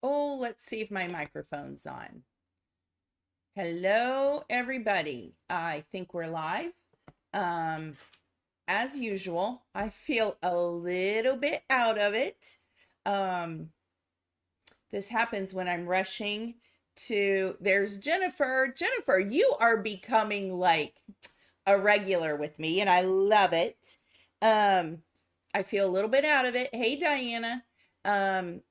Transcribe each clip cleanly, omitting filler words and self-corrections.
Oh, let's see if my microphone's on. Hello, everybody. I think we're live. Um, as usual, I feel a little bit out of it. Um, this happens when I'm rushing there's Jennifer. Jennifer, you are becoming like a regular with me, and I love it. Um, I feel a little bit out of it. Hey, Diana. Um,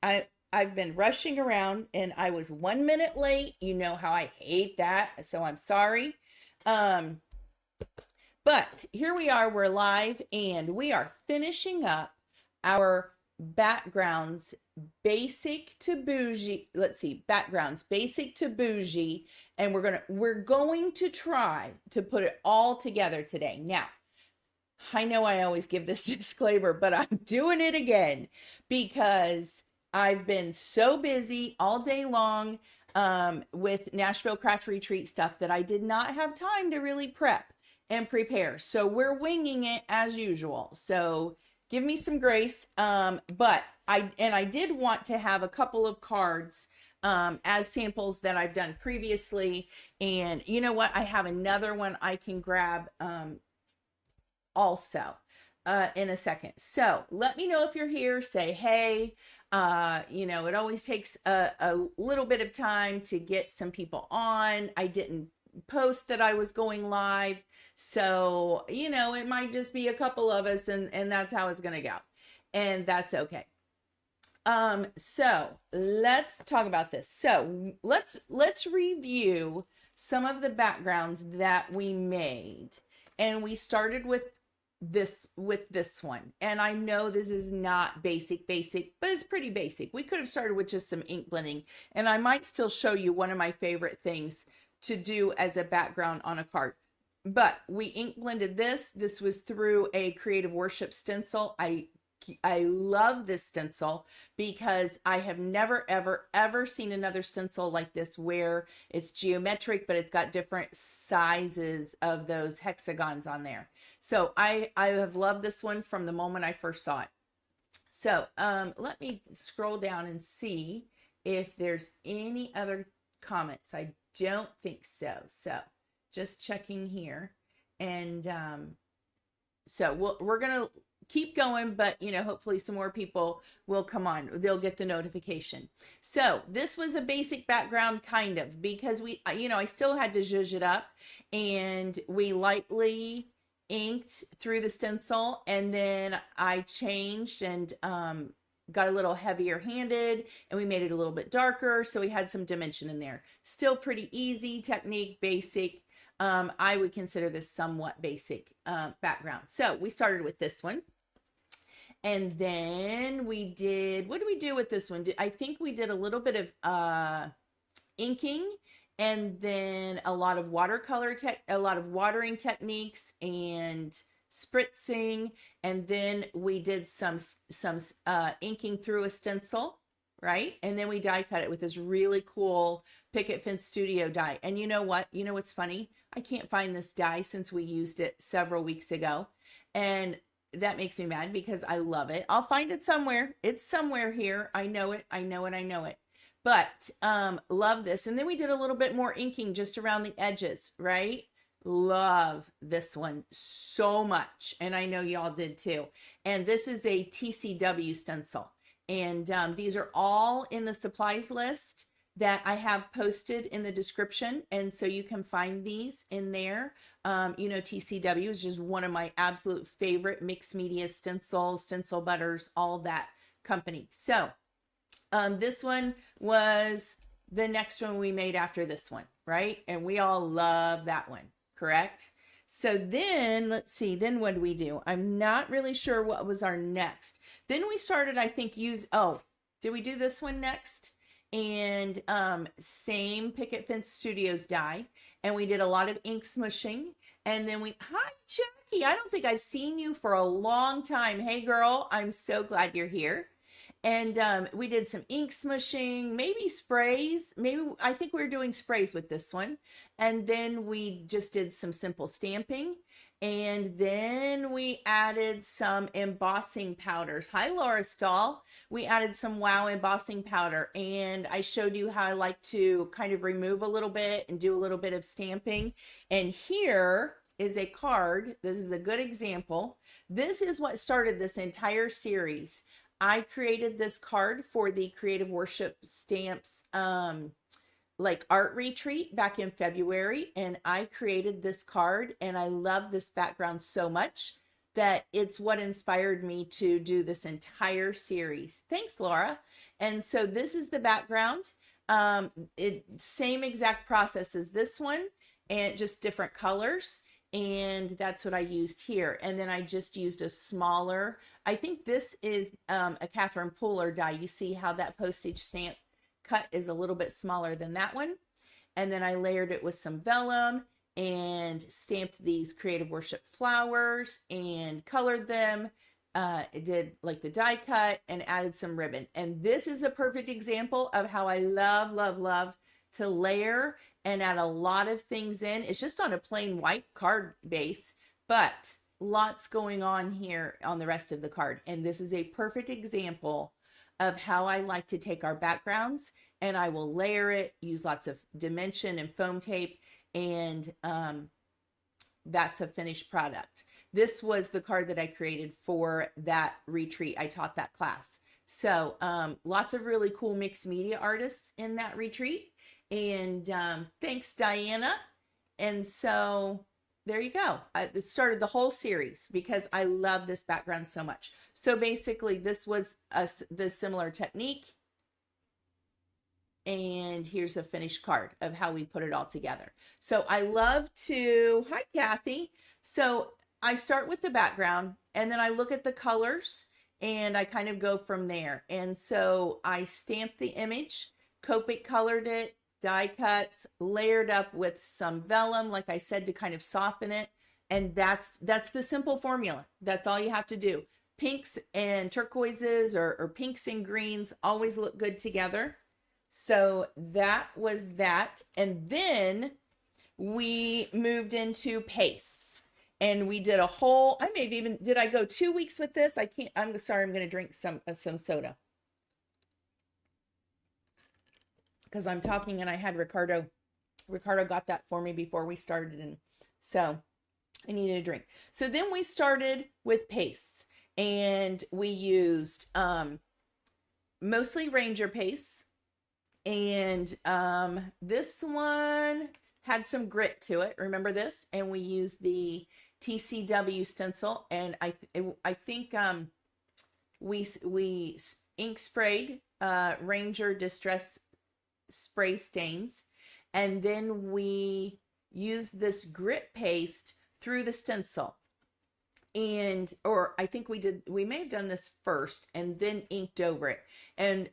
I've been rushing around and I was 1 minute late. You know how I hate that. So I'm sorry. Um, but here we are, we're live and we are finishing up our backgrounds basic to bougie. Let's see, backgrounds basic to bougie. And we're going to try to put it all together today. Now, I know I always give this disclaimer, but I'm doing it again because I've been so busy all day long with Nashville Craft Retreat stuff that I did not have time to really prep and prepare. So we're winging it as usual. So give me some grace. But I did want to have a couple of cards as samples that I've done previously. And you know what? I have another one I can grab also in a second. So let me know if you're here. Say hey. It always takes a little bit of time to get some people on. I didn't post that I was going live. So, it might just be a couple of us and that's how it's going to go. And that's okay. So let's talk about this. So let's review some of the backgrounds that we made. And we started with this one, and I know this is not basic, but it's pretty basic. We could have started with just some ink blending, and I might still show you one of my favorite things to do as a background on a card. But we ink blended this. This was through a creative worship stencil. I love this stencil because I have never, ever seen another stencil like this where it's geometric, but it's got different sizes of those hexagons on there. So I have loved this one from the moment I first saw it. So let me scroll down and see if there's any other comments. I don't think so. So just checking here. And so we're going to keep going, but hopefully some more people will come on. They'll get the notification. So this was a basic background kind of, because I still had to zhuzh it up, and we lightly inked through the stencil, and then I changed and got a little heavier handed, and we made it a little bit darker. So we had some dimension in there. Still pretty easy technique, basic. I would consider this somewhat basic background. So we started with this one. And then what did we do with this one? I think we did a little bit of inking, and then a lot of a lot of watering techniques and spritzing. And then we did some inking through a stencil, right? And then we die cut it with this really cool Picket Fence Studio die. And you know what? You know what's funny? I can't find this die since we used it several weeks ago. And that makes me mad because I love it. I'll find it somewhere. It's somewhere here. I know it. But love this. And then we did a little bit more inking just around the edges, right? Love this one so much. And I know y'all did too. And this is a TCW stencil. And these are all in the supplies list that I have posted in the description. And so you can find these in there. TCW is just one of my absolute favorite mixed media stencils, stencil butters, all that company. So this one was the next one we made after this one, right? And we all love that one, correct? So then let's see, then what do we do? I'm not really sure what was our next. Then we started, I think, did we do this one next? And same Picket Fence Studios die, and we did a lot of ink smushing. And then hi Jackie, I don't think I've seen you for a long time. Hey girl, I'm so glad you're here. And we did some ink smushing, maybe sprays. I think we were doing sprays with this one. And then we just did some simple stamping. And then we added some embossing powders. Hi, Laura Stahl. We added some Wow embossing powder, and I showed you how I like to kind of remove a little bit and do a little bit of stamping. And here is a card. This is a good example. This is what started this entire series. I created this card for the Creative Worship Stamps like art retreat back in February, and I created this card, and I love this background so much that it's what inspired me to do this entire series. Thanks, Laura. And so this is the background. Same exact process as this one, and just different colors. And that's what I used here. And then I just used a smaller, I think this is a Catherine Pooler die. You see how that postage stamp cut is a little bit smaller than that one. And then I layered it with some vellum and stamped these Creative Worship flowers and colored them. Did like the die cut and added some ribbon. And this is a perfect example of how I love to layer and add a lot of things in. It's just on a plain white card base, but lots going on here on the rest of the card. And this is a perfect example of how I like to take our backgrounds, and I will layer it, use lots of dimension and foam tape, and that's a finished product. This was the card that I created for that retreat. I taught that class. So lots of really cool mixed media artists in that retreat. And thanks, Diana. And so there you go. It started the whole series because I love this background so much. So basically this was the similar technique. And here's a finished card of how we put it all together. So I love to, hi Kathy. So I start with the background and then I look at the colors and I kind of go from there. And so I stamped the image, Copic colored it, die cuts, layered up with some vellum, like I said, to kind of soften it. And that's the simple formula. That's all you have to do. Pinks and turquoises or pinks and greens always look good together. So that was that. And then we moved into pastes and we did a whole, I may have even, did I go 2 weeks with this? I can't, I'm sorry, I'm going to drink some soda. Because I'm talking and I had Ricardo got that for me before we started. And so I needed a drink. So then we started with pastes and we used mostly Ranger pastes. And this one had some grit to it. Remember this? And we used the TCW stencil. And I think we ink sprayed Ranger Distress spray stains. And then we used this grit paste through the stencil. And, or I think we may have done this first and then inked over it. And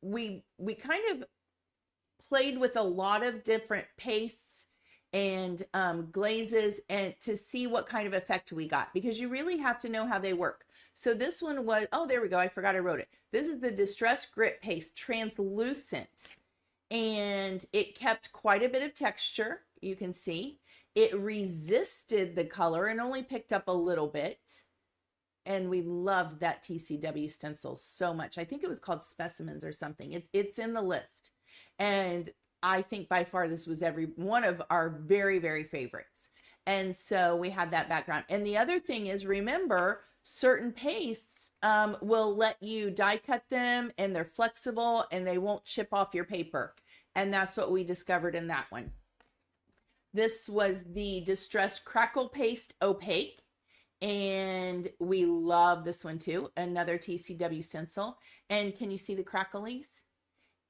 we kind of played with a lot of different pastes and glazes and to see what kind of effect we got, because you really have to know how they work. So this one was, oh, there we go. I forgot I wrote it. This is the Distress Grit Paste, translucent, and it kept quite a bit of texture. You can see it resisted the color and only picked up a little bit. And we loved that TCW stencil so much. I think it was called Specimens or something. It's in the list. And I think by far this was every one of our very, very favorites. And so we had that background. And the other thing is, remember, certain pastes will let you die cut them and they're flexible and they won't chip off your paper. And that's what we discovered in that one. This was the Distress Crackle Paste Opaque. And we love this one too. Another TCW stencil. And can you see the cracklies?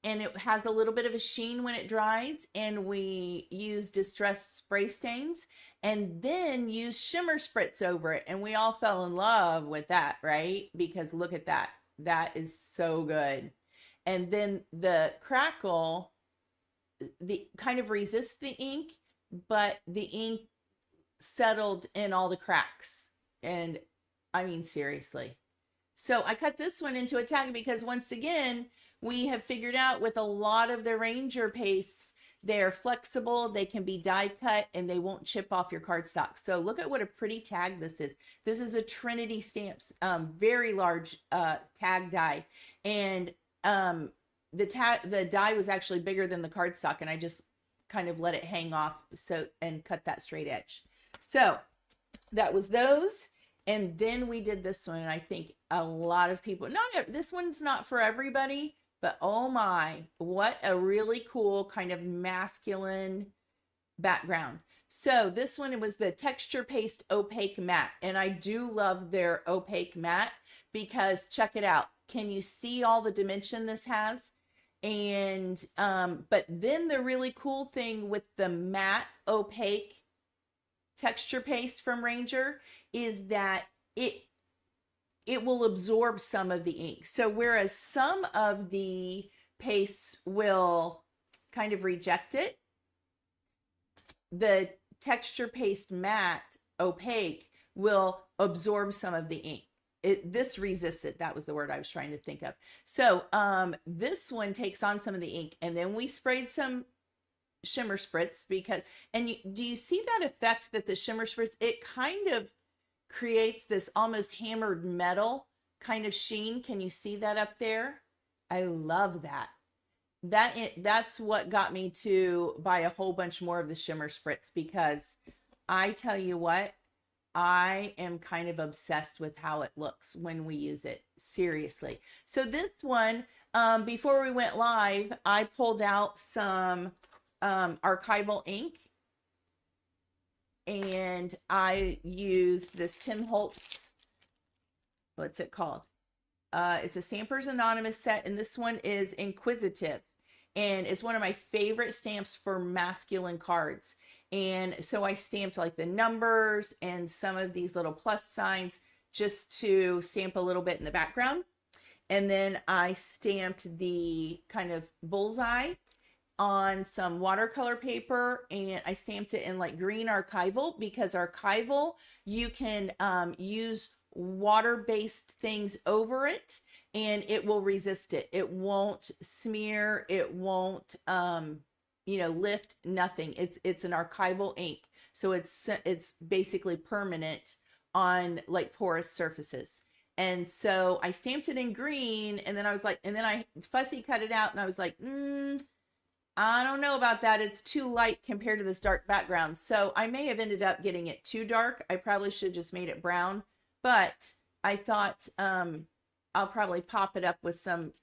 And it has a little bit of a sheen when it dries. And we use Distress spray stains and then use shimmer spritz over it. And we all fell in love with that, right? Because look at that. That is so good. And then the crackle, the kind of resists the ink, but the ink settled in all the cracks. And I mean, seriously. So I cut this one into a tag because once again, we have figured out with a lot of the Ranger pastes They're flexible, they can be die cut, and they won't chip off your cardstock. So look at what a pretty tag this is. This is a Trinity Stamps, very large tag die. And the die was actually bigger than the cardstock, and I just kind of let it hang off and cut that straight edge. So that was those. And then we did this one, and I think a lot of people, this one's not for everybody, but oh my, what a really cool kind of masculine background. So this one, it was the Texture Paste Opaque Matte, and I do love their opaque matte because check it out. Can you see all the dimension this has? And but then the really cool thing with the matte opaque texture paste from Ranger is that it will absorb some of the ink. So whereas some of the pastes will kind of reject it, the texture paste matte opaque will absorb some of the ink. This resists it. That was the word I was trying to think of. So this one takes on some of the ink, and then we sprayed some shimmer spritz do you see that effect that the shimmer spritz, it kind of creates this almost hammered metal kind of sheen. Can you see that up there? I love that. That's what got me to buy a whole bunch more of the shimmer spritz, because I tell you what, I am kind of obsessed with how it looks when we use it. Seriously. So this one, before we went live, I pulled out some archival ink, and I used this Tim Holtz, what's it called? It's a Stampers Anonymous set, and this one is Inquisitive, and it's one of my favorite stamps for masculine cards. And so I stamped like the numbers and some of these little plus signs just to stamp a little bit in the background. And then I stamped the kind of bullseye on some watercolor paper, and I stamped it in like green archival, because archival, you can use water-based things over it and it will resist it. It won't smear, it won't lift, nothing. It's an archival ink, so it's basically permanent on like porous surfaces. And so I stamped it in green, and then I fussy cut it out, and I was like, I don't know about that. It's too light compared to this dark background. So I may have ended up getting it too dark. I probably should have just made it brown, but I thought I'll probably pop it up with some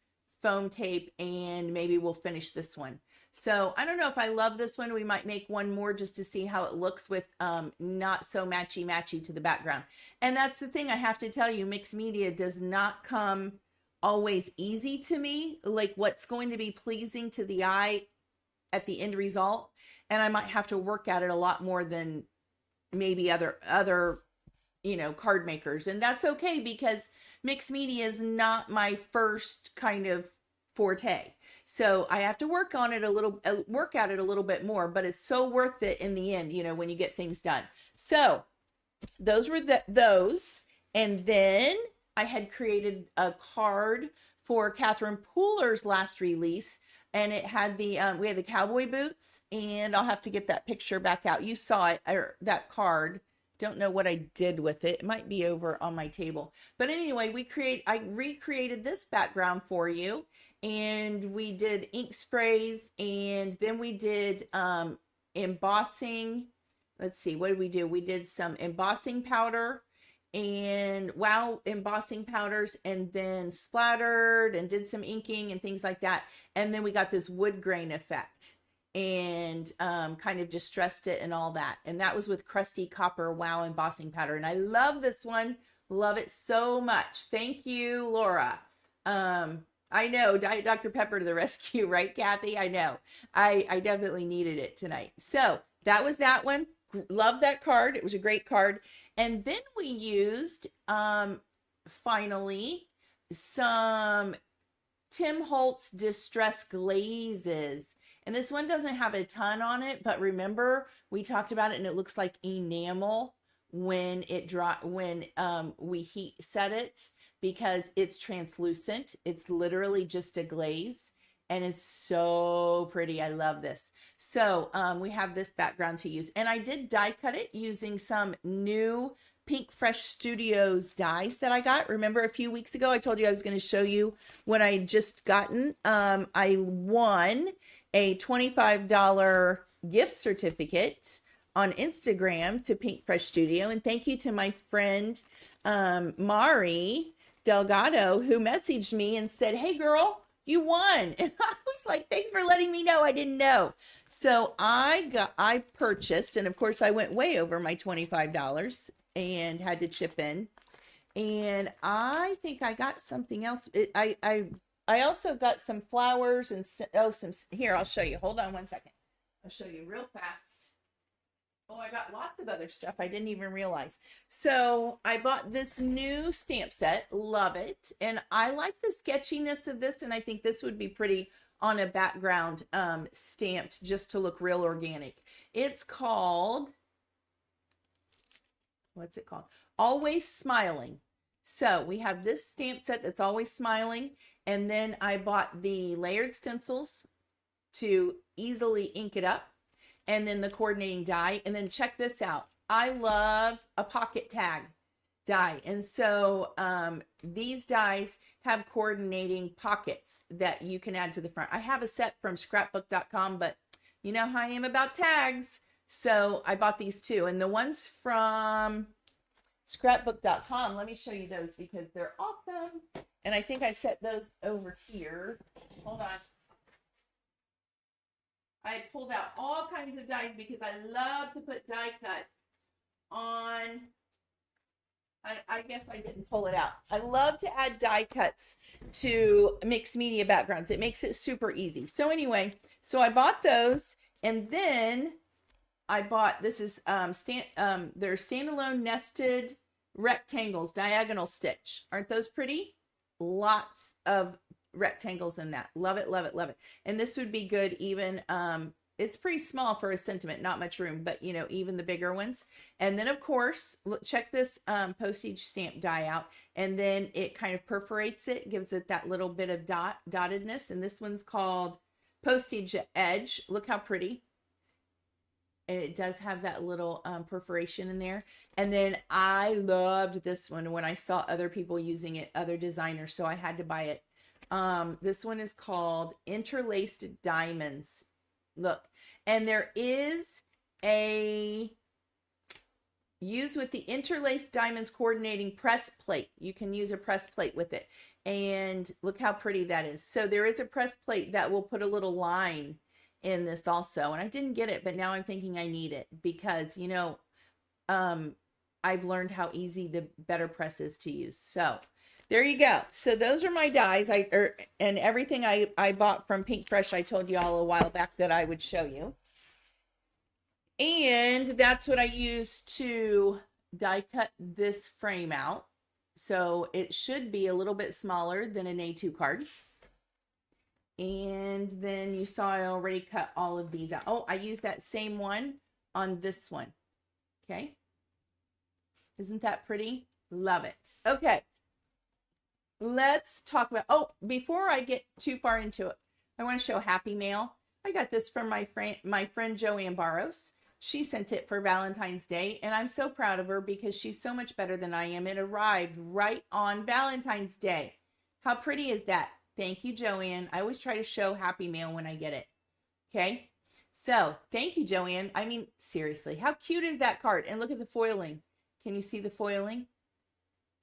foam tape, and maybe we'll finish this one. So I don't know if I love this one. We might make one more just to see how it looks with not so matchy to the background. And that's the thing I have to tell you, mixed media does not come always easy to me, like what's going to be pleasing to the eye at the end result. And I might have to work at it a lot more than maybe other card makers. And that's okay, because mixed media is not my first kind of forte. So I have to work at it a little bit more, but it's so worth it in the end, when you get things done. So those were those. And then I had created a card for Catherine Pooler's last release, and it had we had the cowboy boots, and I'll have to get that picture back out. You saw it, or that card. Don't know what I did with it. It might be over on my table. But anyway, I recreated this background for you, and we did ink sprays, and then we did embossing. Let's see, what did we do? We did some embossing powder and embossing powders, and then splattered and did some inking and things like that. And then we got this wood grain effect, and kind of distressed it and all that. And that was with Crusty Copper Wow embossing powder. And I love this one. Love it so much. Thank you, Laura. I know, Diet Dr. Pepper to the rescue, right, Kathy? I know. I definitely needed it tonight. So that was that one. Love that card. It was a great card. And then we used, finally, some Tim Holtz Distress Glazes. And this one doesn't have a ton on it, but remember, we talked about it, and it looks like enamel when we heat set it, because it's translucent. It's literally just a glaze. and it's so pretty. I love this. So we have this background to use, and I did die cut it using some new Pink Fresh Studios dies that I got. Remember a few weeks ago I told you I was going to show you what I just gotten. I won a $25 gift certificate on Instagram to Pink Fresh Studio, and thank you to my friend Mari Delgado, who messaged me and said, hey girl, you won. And I was like, thanks for letting me know. I didn't know. So I purchased, and of course I went way over my $25 and had to chip in. And I think I got something else. I also got some flowers and here, I'll show you. Hold on one second. I'll show you real fast. Oh, I got lots of other stuff I didn't even realize. So I bought this new stamp set. Love it. And I like the sketchiness of this, and I think this would be pretty on a background stamped just to look real organic. It's called, what's it called? Always Smiling. So we have this stamp set that's always smiling. And then I bought the layered stencils to easily ink it up, and then the coordinating die. And then check this out. I love a pocket tag die. And so these dies have coordinating pockets that you can add to the front. I have a set from scrapbook.com, but you know how I am about tags. So I bought these too. And the ones from scrapbook.com, let me show you those because they're awesome. And I think I set those over here. Hold on. I pulled out all kinds of dies because I love to put die cuts on. I guess I didn't pull it out. I love to add die cuts to mixed media backgrounds. It makes it super easy. So anyway, so I bought those, and then I bought, this is they're standalone nested rectangles, diagonal stitch. Aren't those pretty? Lots of rectangles in that. Love it, love it, love it. And this would be good even, it's pretty small for a sentiment, not much room, but you know, even the bigger ones. And then of course, check this postage stamp die out, and then it kind of perforates it, gives it that little bit of dottedness. And this one's called Postage Edge. Look how pretty. And it does have that little perforation in there. And then I loved this one when I saw other people using it, other designers, so I had to buy it. This one is called Interlaced Diamonds. Look, and there is a use with the Interlaced Diamonds coordinating press plate. You can use a press plate with it. And look how pretty that is. So there is a press plate that will put a little line in this also. And I didn't get it, but now I'm thinking I need it because, you know, I've learned how easy the better press is to use. So there you go. So those are my dies. And everything I bought from Pink Fresh, I told you all a while back that I would show you. And that's what I used to die cut this frame out. So it should be a little bit smaller than an A2 card. And then you saw I already cut all of these out. Oh, I used that same one on this one. Okay. Isn't that pretty? Love it. Okay. Let's talk about, oh, before I get too far into it, I want to show Happy Mail. I got this from my friend Joanne Barros. She sent it for Valentine's Day, and I'm so proud of her because she's so much better than I am. It arrived right on Valentine's Day. How pretty is that? Thank you, Joanne. I always try to show Happy Mail when I get it. Okay. So thank you, Joanne. I mean, seriously, how cute is that card? And look at the foiling. Can you see the foiling?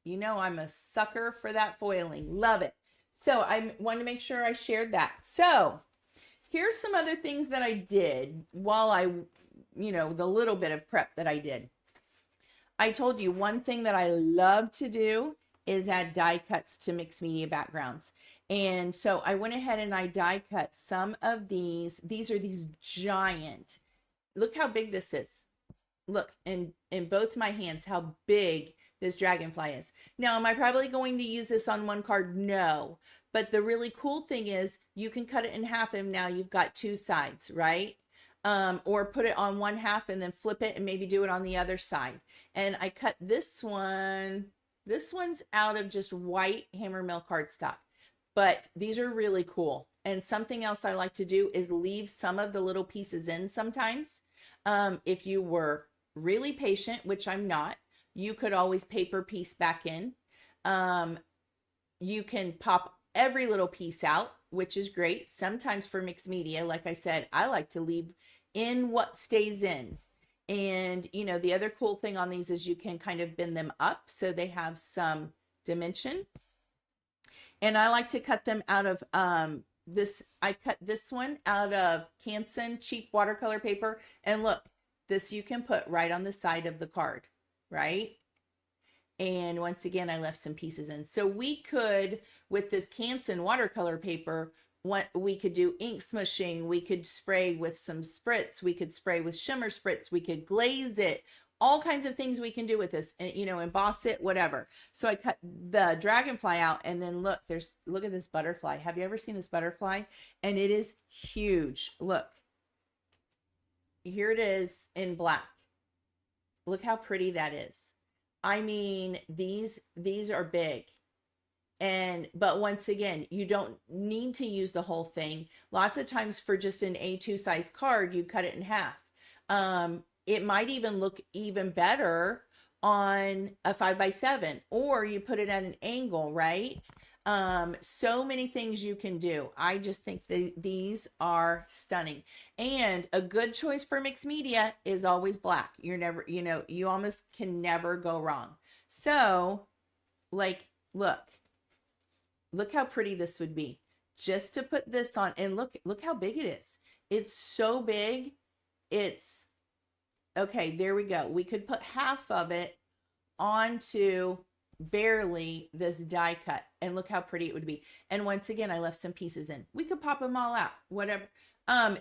You know, I'm a sucker for that foiling. Love it. So I wanted to make sure I shared that. So here's some other things that I did while you know, the little bit of prep that I did. I told you one thing that I love to do is add die cuts to mixed media backgrounds. And so I went ahead and I die cut some of these. These are these giant, look how big this is. Look, in both my hands, how big this dragonfly is. Now, am I probably going to use this on one card? No. But the really cool thing is you can cut it in half and now you've got two sides, right? Or put it on one half and then flip it and maybe do it on the other side. And I cut this one. This one's out of just white hammer mill cardstock. But these are really cool. And something else I like to do is leave some of the little pieces in sometimes. If you were really patient, which I'm not, you could always paper piece back in. You can pop every little piece out, which is great. Sometimes for mixed media, like I said, I like to leave in what stays in. And, you know, the other cool thing on these is you can kind of bend them up so they have some dimension. And I like to cut them out of I cut this one out of Canson cheap watercolor paper. And look, this you can put right on the side of the card, right? And once again, I left some pieces in. So we could, with this Canson watercolor paper, what we could do ink smushing, we could spray with some spritz, we could spray with shimmer spritz, we could glaze it, all kinds of things we can do with this, and, you know, emboss it, whatever. So I cut the dragonfly out, and then look, look at this butterfly. Have you ever seen this butterfly? And it is huge. Look, here it is in black. Look how pretty that is. I mean, these are big. But once again, you don't need to use the whole thing. Lots of times for just an A2 size card, you cut it in half. It might even look even better on a 5x7, or you put it at an angle, right? So many things you can do. I just think these are stunning. And a good choice for mixed media is always black. You're never, you know, you almost can never go wrong. So, like, look how pretty this would be. Just to put this on, and look how big it is. It's so big. It's, okay, there we go. We could put half of it onto barely this die cut, and look how pretty it would be. And once again, I left some pieces in. We could pop them all out, whatever.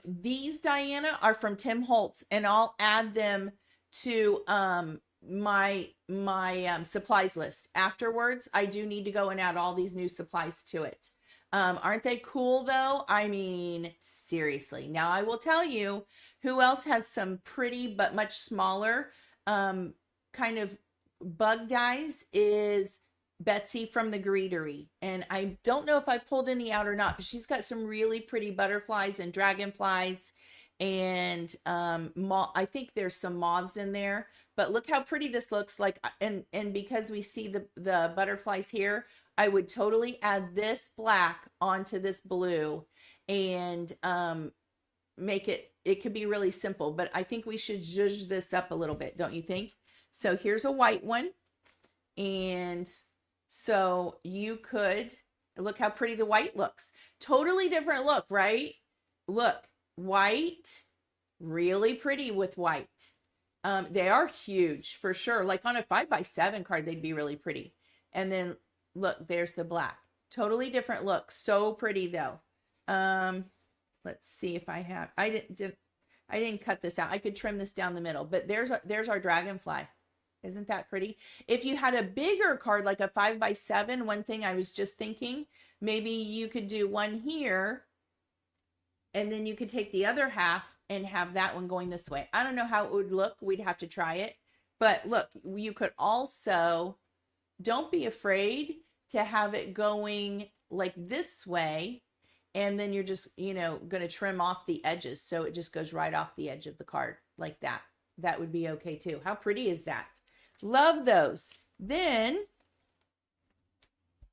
These, Diana, are from Tim Holtz, and I'll add them to my supplies list afterwards. I do need to go and add all these new supplies to it. Aren't they cool though? I mean, seriously. Now I will tell you who else has some pretty but much smaller kind of bug dies is Betsy from the Greetery. And I don't know if I pulled any out or not, but she's got some really pretty butterflies and dragonflies, and I think there's some moths in there. But look how pretty this looks like. And because we see the butterflies here, I would totally add this black onto this blue and make it could be really simple, but I think we should zhuzh this up a little bit, don't you think? So here's a white one. And so you could, look how pretty the white looks. Totally different look, right? Look, white, really pretty with white. They are huge for sure. Like on a 5x7 card, they'd be really pretty. And then look, there's the black. Totally different look. So pretty though. Let's see if I have, I didn't cut this out. I could trim this down the middle, but there's our dragonfly. Isn't that pretty? If you had a bigger card, like a 5x7, one thing I was just thinking, maybe you could do one here, and then you could take the other half and have that one going this way. I don't know how it would look. We'd have to try it. But look, you could also, don't be afraid to have it going like this way. And then you're just, you know, going to trim off the edges. So it just goes right off the edge of the card like that. That would be okay too. How pretty is that? Love those. Then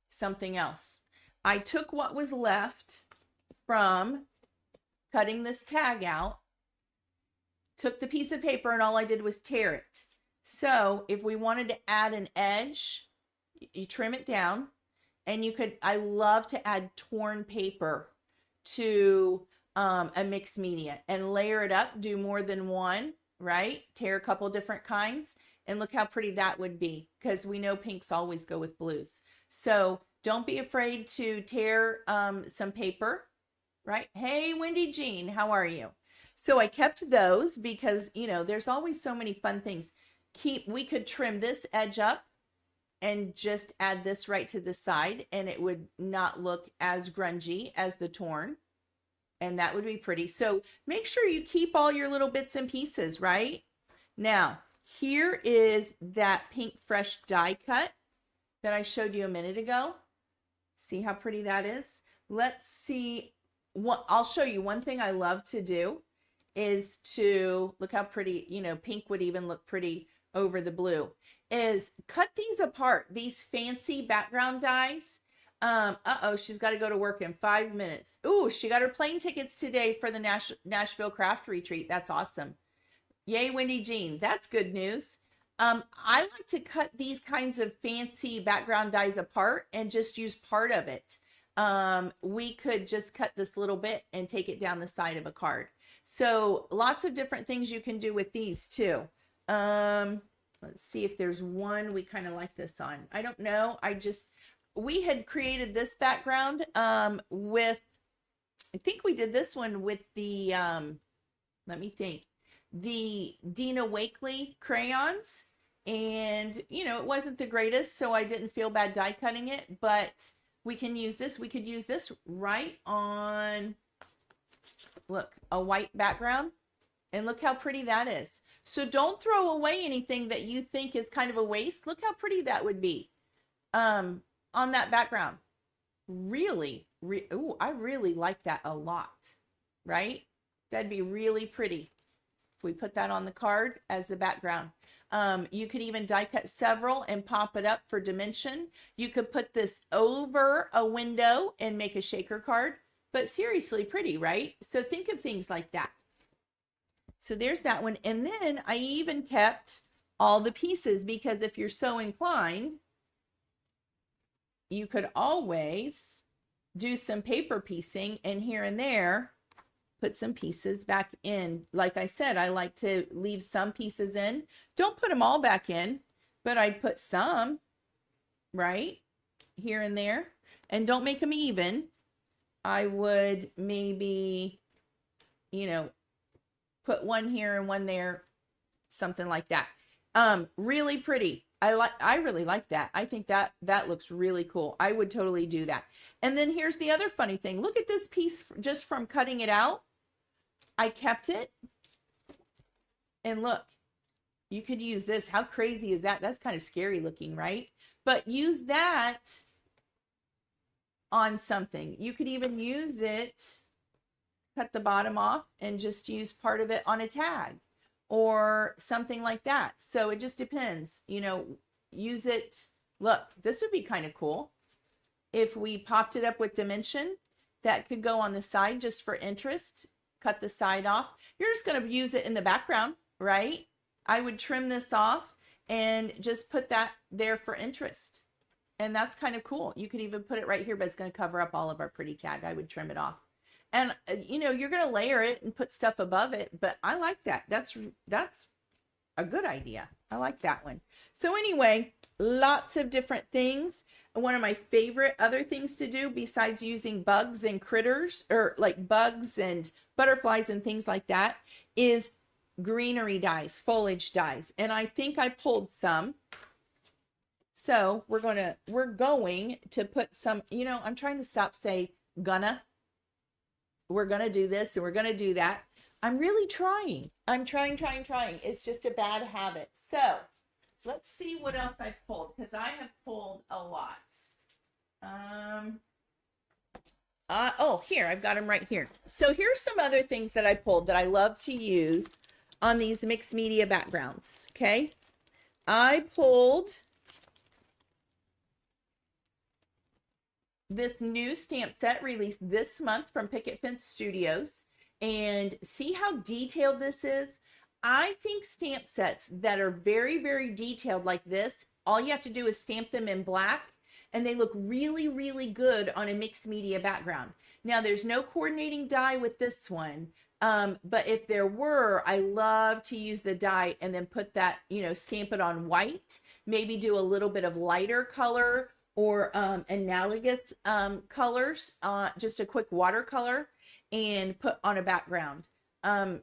something else. I took what was left from cutting this tag out, took the piece of paper, and all I did was tear it. So if we wanted to add an edge, you trim it down, and you could, I love to add torn paper to a mixed media and layer it up, do more than one, right? Tear a couple different kinds, and look how pretty that would be, because we know pinks always go with blues. So don't be afraid to tear some paper, right? Hey, Wendy Jean, how are you? So I kept those because, you know, there's always so many fun things. We could trim this edge up and just add this right to the side, and it would not look as grungy as the torn, and that would be pretty. So make sure you keep all your little bits and pieces, right? Now, here is that pink fresh die cut that I showed you a minute ago. See how pretty that is? Let's see I'll show you one thing I love to do is to look how pretty, pink would even look pretty over the blue, is cut these apart, these fancy background dies. Uh-oh, she's got to go to work in 5 minutes. Ooh, she got her plane tickets today for the Nashville Craft Retreat. That's awesome. Yay, Wendy Jean. That's good news. I like to cut these kinds of fancy background dies apart and just use part of it. We could just cut this little bit and take it down the side of a card. So lots of different things you can do with these too. Let's see if there's one we kind of like this on. I don't know. We had created this background with, I think we did this one with the, let me think, the Dina Wakley crayons. And, it wasn't the greatest, so I didn't feel bad die cutting it, but we can use this. We could use this right on, look, a white background. And look how pretty that is. So don't throw away anything that you think is kind of a waste. Look how pretty that would be on that background. Really, ooh, I really like that a lot, right? That'd be really pretty if we put that on the card as the background. You could even die cut several and pop it up for dimension. You could put this over a window and make a shaker card, but seriously pretty, right? So think of things like that. So there's that one. And then I even kept all the pieces because if you're so inclined, you could always do some paper piecing and here and there put some pieces back in. Like I said, I like to leave some pieces in. Don't put them all back in, but I put some right here and there. And don't make them even. I would maybe, put one here and one there, something like that. Really pretty. I really like that. I think that looks really cool. I would totally do that. And then here's the other funny thing. Look at this piece just from cutting it out. I kept it. And look, you could use this. How crazy is that? That's kind of scary looking, right? But use that on something. You could even use it, cut the bottom off and just use part of it on a tag or something like that. So it just depends, use it. Look, this would be kind of cool. If we popped it up with dimension, that could go on the side just for interest. Cut the side off. You're just going to use it in the background, right? I would trim this off and just put that there for interest. And that's kind of cool. You could even put it right here, but it's going to cover up all of our pretty tag. I would trim it off. And, you're going to layer it and put stuff above it, but I like that. That's a good idea. I like that one. So anyway, lots of different things. And one of my favorite other things to do besides using bugs and critters, or like bugs and butterflies and things like that, is greenery dies, foliage dies. And I think I pulled some. So we're going to put some, I'm trying to stop say gonna. We're going to do this and we're going to do that. I'm really trying. I'm trying. It's just a bad habit. So let's see what else I pulled, because I have pulled a lot. Here, I've got them right here. So here's some other things that I pulled that I love to use on these mixed media backgrounds. Okay. I pulled this new stamp set released this month from Picket Fence Studios, and see how detailed this is. I think stamp sets that are very, very detailed like this, all you have to do is stamp them in black and they look really, really good on a mixed media background. Now there's no coordinating die with this one. But if there were, I love to use the die and then put that, stamp it on white, maybe do a little bit of lighter color or analogous colors, just a quick watercolor, and put on a background.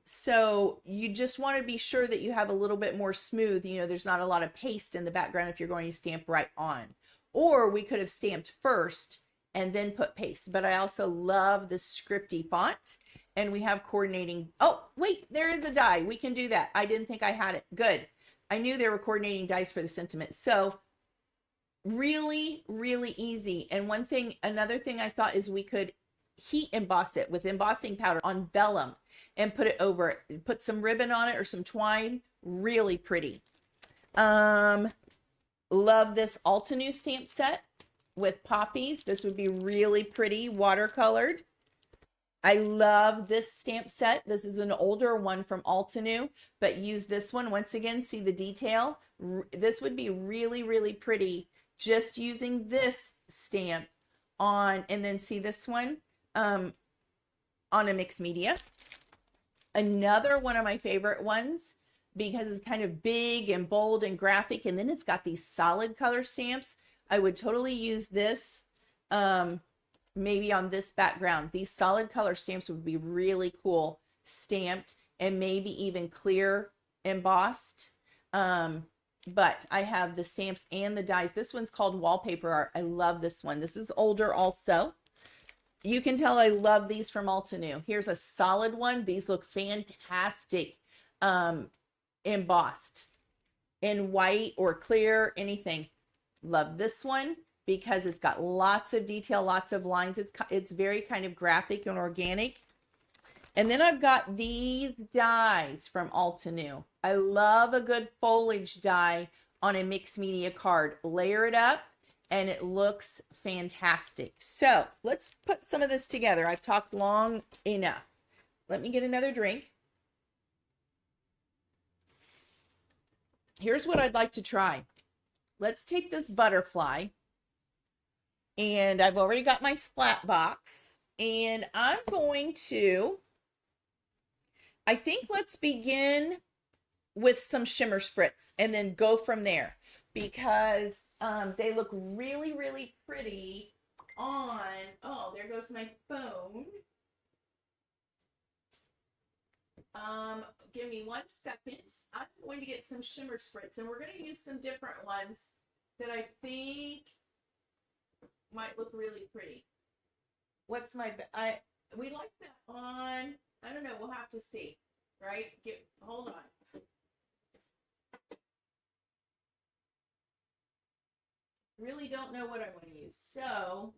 So you just want to be sure that you have a little bit more smooth, there's not a lot of paste in the background if you're going to stamp right on. Or we could have stamped first and then put paste. But I also love the scripty font, and we have coordinating. Oh, wait, there is a die. We can do that. I didn't think I had it. Good. I knew there were coordinating dies for the sentiment. So really, really easy. And another thing I thought is we could heat emboss it with embossing powder on vellum and put it over it. Put some ribbon on it or some twine. Really pretty. Love this Altenew stamp set with poppies. This would be really pretty watercolored. I love this stamp set. This is an older one from Altenew, but use this one. Once again, see the detail. This would be really, really pretty just using this stamp on, and then see this one on a mixed media. Another one of my favorite ones, because it's kind of big and bold and graphic, and then it's got these solid color stamps. I would totally use this maybe on this background. These solid color stamps would be really cool stamped and maybe even clear embossed. But I have the stamps and the dies. This one's called Wallpaper Art. I love this one. This is older also. You can tell I love these from Altenew. Here's a solid one. These look fantastic embossed in white or clear, anything. Love this one because it's got lots of detail, lots of lines. It's very kind of graphic and organic. And then I've got these dies from Altenew. I love a good foliage die on a mixed media card. Layer it up and it looks fantastic. So let's put some of this together. I've talked long enough. Let me get another drink. Here's what I'd like to try. Let's take this butterfly, and I've already got my splat box, and I'm going to, I think let's begin with some shimmer spritz and then go from there, because they look really, really pretty on, oh, there goes my phone. Give me 1 second. I'm going to get some shimmer spritz, and we're going to use some different ones that I think might look really pretty. What's my, we like that on, I don't know, we'll have to see, right? Hold on. Really don't know what I want to use. So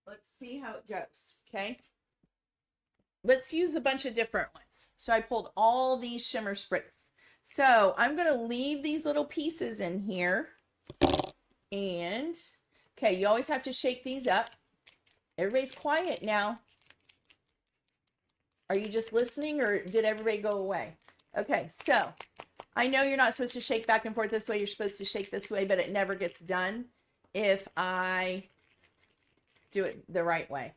let's see how it goes. Okay. Let's use a bunch of different ones. So I pulled all these shimmer spritz. So I'm going to leave these little pieces in here. And, okay, you always have to shake these up. Everybody's quiet now. Are you just listening, or did everybody go away? Okay, so I know you're not supposed to shake back and forth this way. You're supposed to shake this way, but it never gets done if I do it the right way.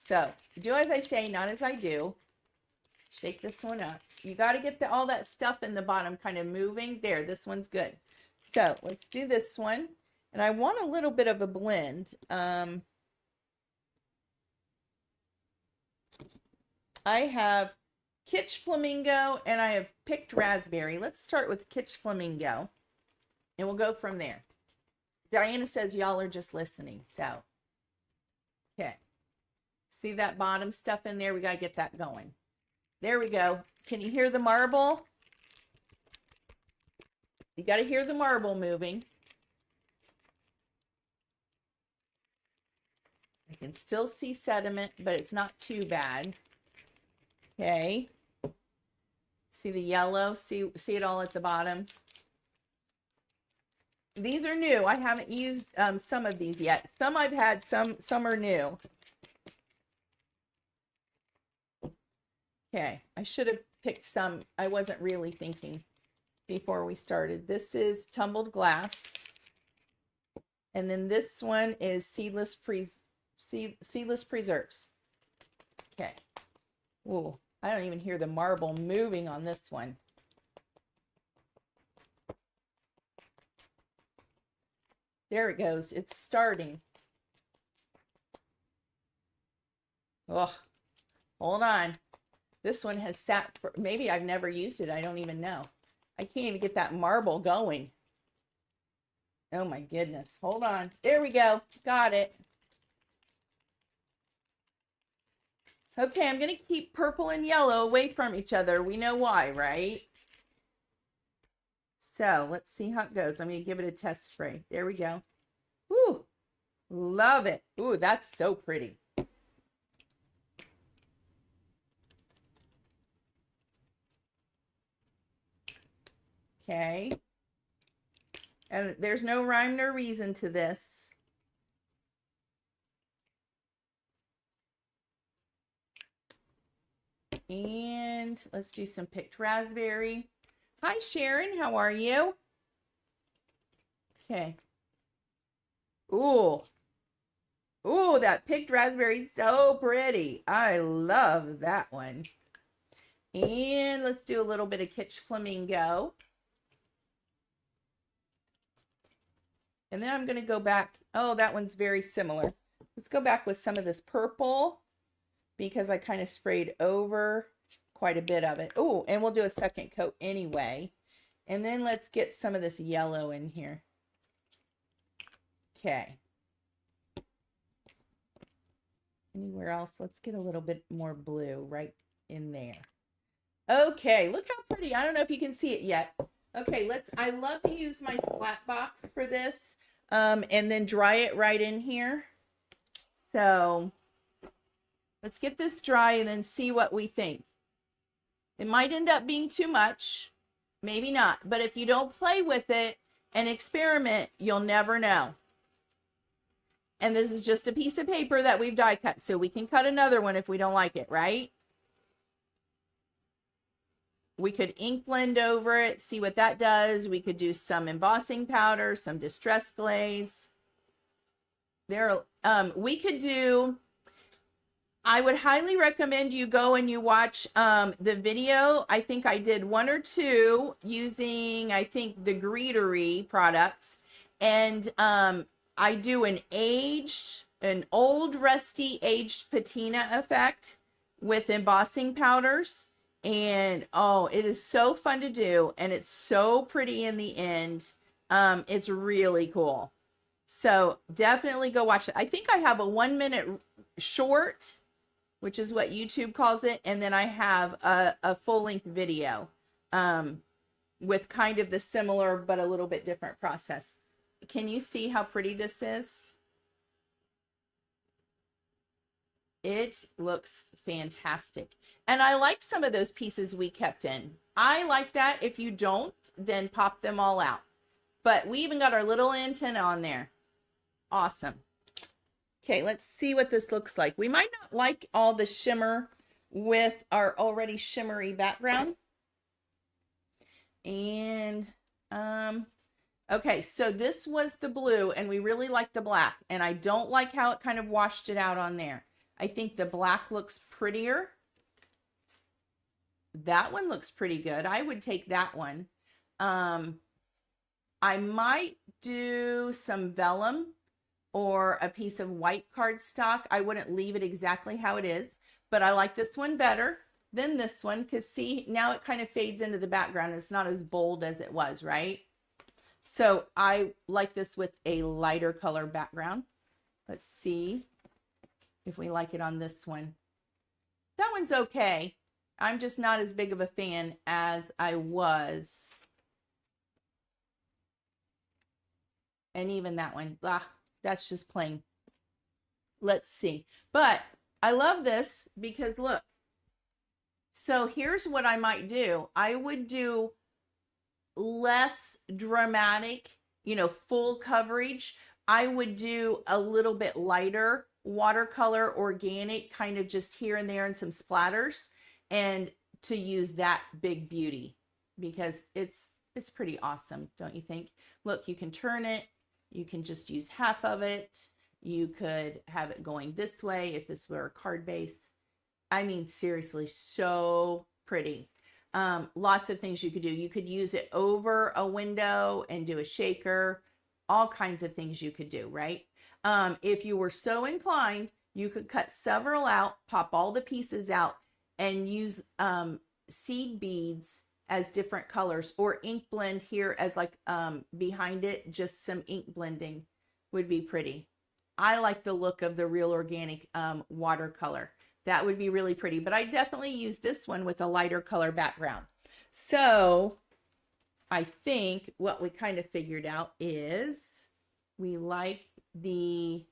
So do as I say, not as I do. Shake this one up. You got to get all that stuff in the bottom kind of moving. There, this one's good. So let's do this one. And I want a little bit of a blend. I have Kitsch Flamingo and I have picked raspberry. Let's start with Kitsch Flamingo and we'll go from there. Diana says y'all are just listening. So, okay. See that bottom stuff in there? We got to get that going. There we go. Can you hear the marble? You got to hear the marble moving. I can still see sediment, but it's not too bad. Okay. See the yellow? See it all at the bottom? These are new. I haven't used some of these yet. Some I've had, some are new. Okay, I should have picked some. I wasn't really thinking before we started. This is Tumbled Glass. And then this one is Seedless Preserves. Okay. Ooh, I don't even hear the marble moving on this one. There it goes. It's starting. Oh, hold on. This one has sat for, maybe I've never used it. I don't even know. I can't even get that marble going. Oh my goodness. Hold on. There we go. Got it. Okay, I'm going to keep purple and yellow away from each other. We know why, right? So let's see how it goes. I'm going to give it a test spray. There we go. Woo! Love it. Ooh, that's so pretty. Okay. And there's no rhyme nor reason to this. And let's do some picked raspberry. Hi, Sharon. How are you? Okay. Ooh. Ooh, that picked raspberry is so pretty. I love that one. And let's do a little bit of Kitsch Flamingo. And then I'm going to go back. Oh, that one's very similar. Let's go back with some of this purple because I kind of sprayed over quite a bit of it. Oh, and we'll do a second coat anyway. And then let's get some of this yellow in here. Okay. Anywhere else? Let's get a little bit more blue right in there. Okay, look how pretty. I don't know if you can see it yet. Okay, I love to use my splat box for this and then dry it right in here. So let's get this dry and then see what we think. It might end up being too much, maybe not, but if you don't play with it and experiment, you'll never know. And this is just a piece of paper that we've die cut, so we can cut another one if we don't like it, right? We could ink blend over it, see what that does. We could do some embossing powder, some distress glaze. We could do, I would highly recommend you go and you watch the video. I think I did 1 or 2 using, I think, the Greetery products. And I do an old rusty aged patina effect with embossing powders. And oh, it is so fun to do, and it's so pretty in the end. It's really cool. So definitely go watch it. I think I have a 1-minute short, which is what YouTube calls it, and then I have a full-length video with kind of the similar but a little bit different process. Can you see how pretty this is? It looks fantastic. And I like some of those pieces we kept in. I like that. If you don't, then pop them all out. But we even got our little antenna on there. Awesome. Okay, let's see what this looks like. We might not like all the shimmer with our already shimmery background. And, okay, so this was the blue, and we really like the black. And I don't like how it kind of washed it out on there. I think the black looks prettier. That one looks pretty good. I would take that one. I might do some vellum or a piece of white cardstock. I wouldn't leave it exactly how it is, but I like this one better than this one because see, now it kind of fades into the background. It's not as bold as it was, right? So I like this with a lighter color background. Let's see if we like it on this one. That one's okay. I'm just not as big of a fan as I was. And even that one, that's just plain. Let's see. But I love this because look. So here's what I might do. I would do less dramatic, full coverage. I would do a little bit lighter watercolor, organic, kind of just here and there and some splatters, and to use that big beauty because it's pretty awesome, don't you think? Look, you can turn it. You can just use half of it. You could have it going this way if this were a card base. I mean, seriously, so pretty. Lots of things you could do. You could use it over a window and do a shaker. All kinds of things you could do, right? If you were so inclined, you could cut several out, pop all the pieces out, and use seed beads as different colors, or ink blend here as like behind it, just some ink blending would be pretty. I like the look of the Real Organic watercolor. That would be really pretty, but I definitely use this one with a lighter color background. So I think what we kind of figured out is we like the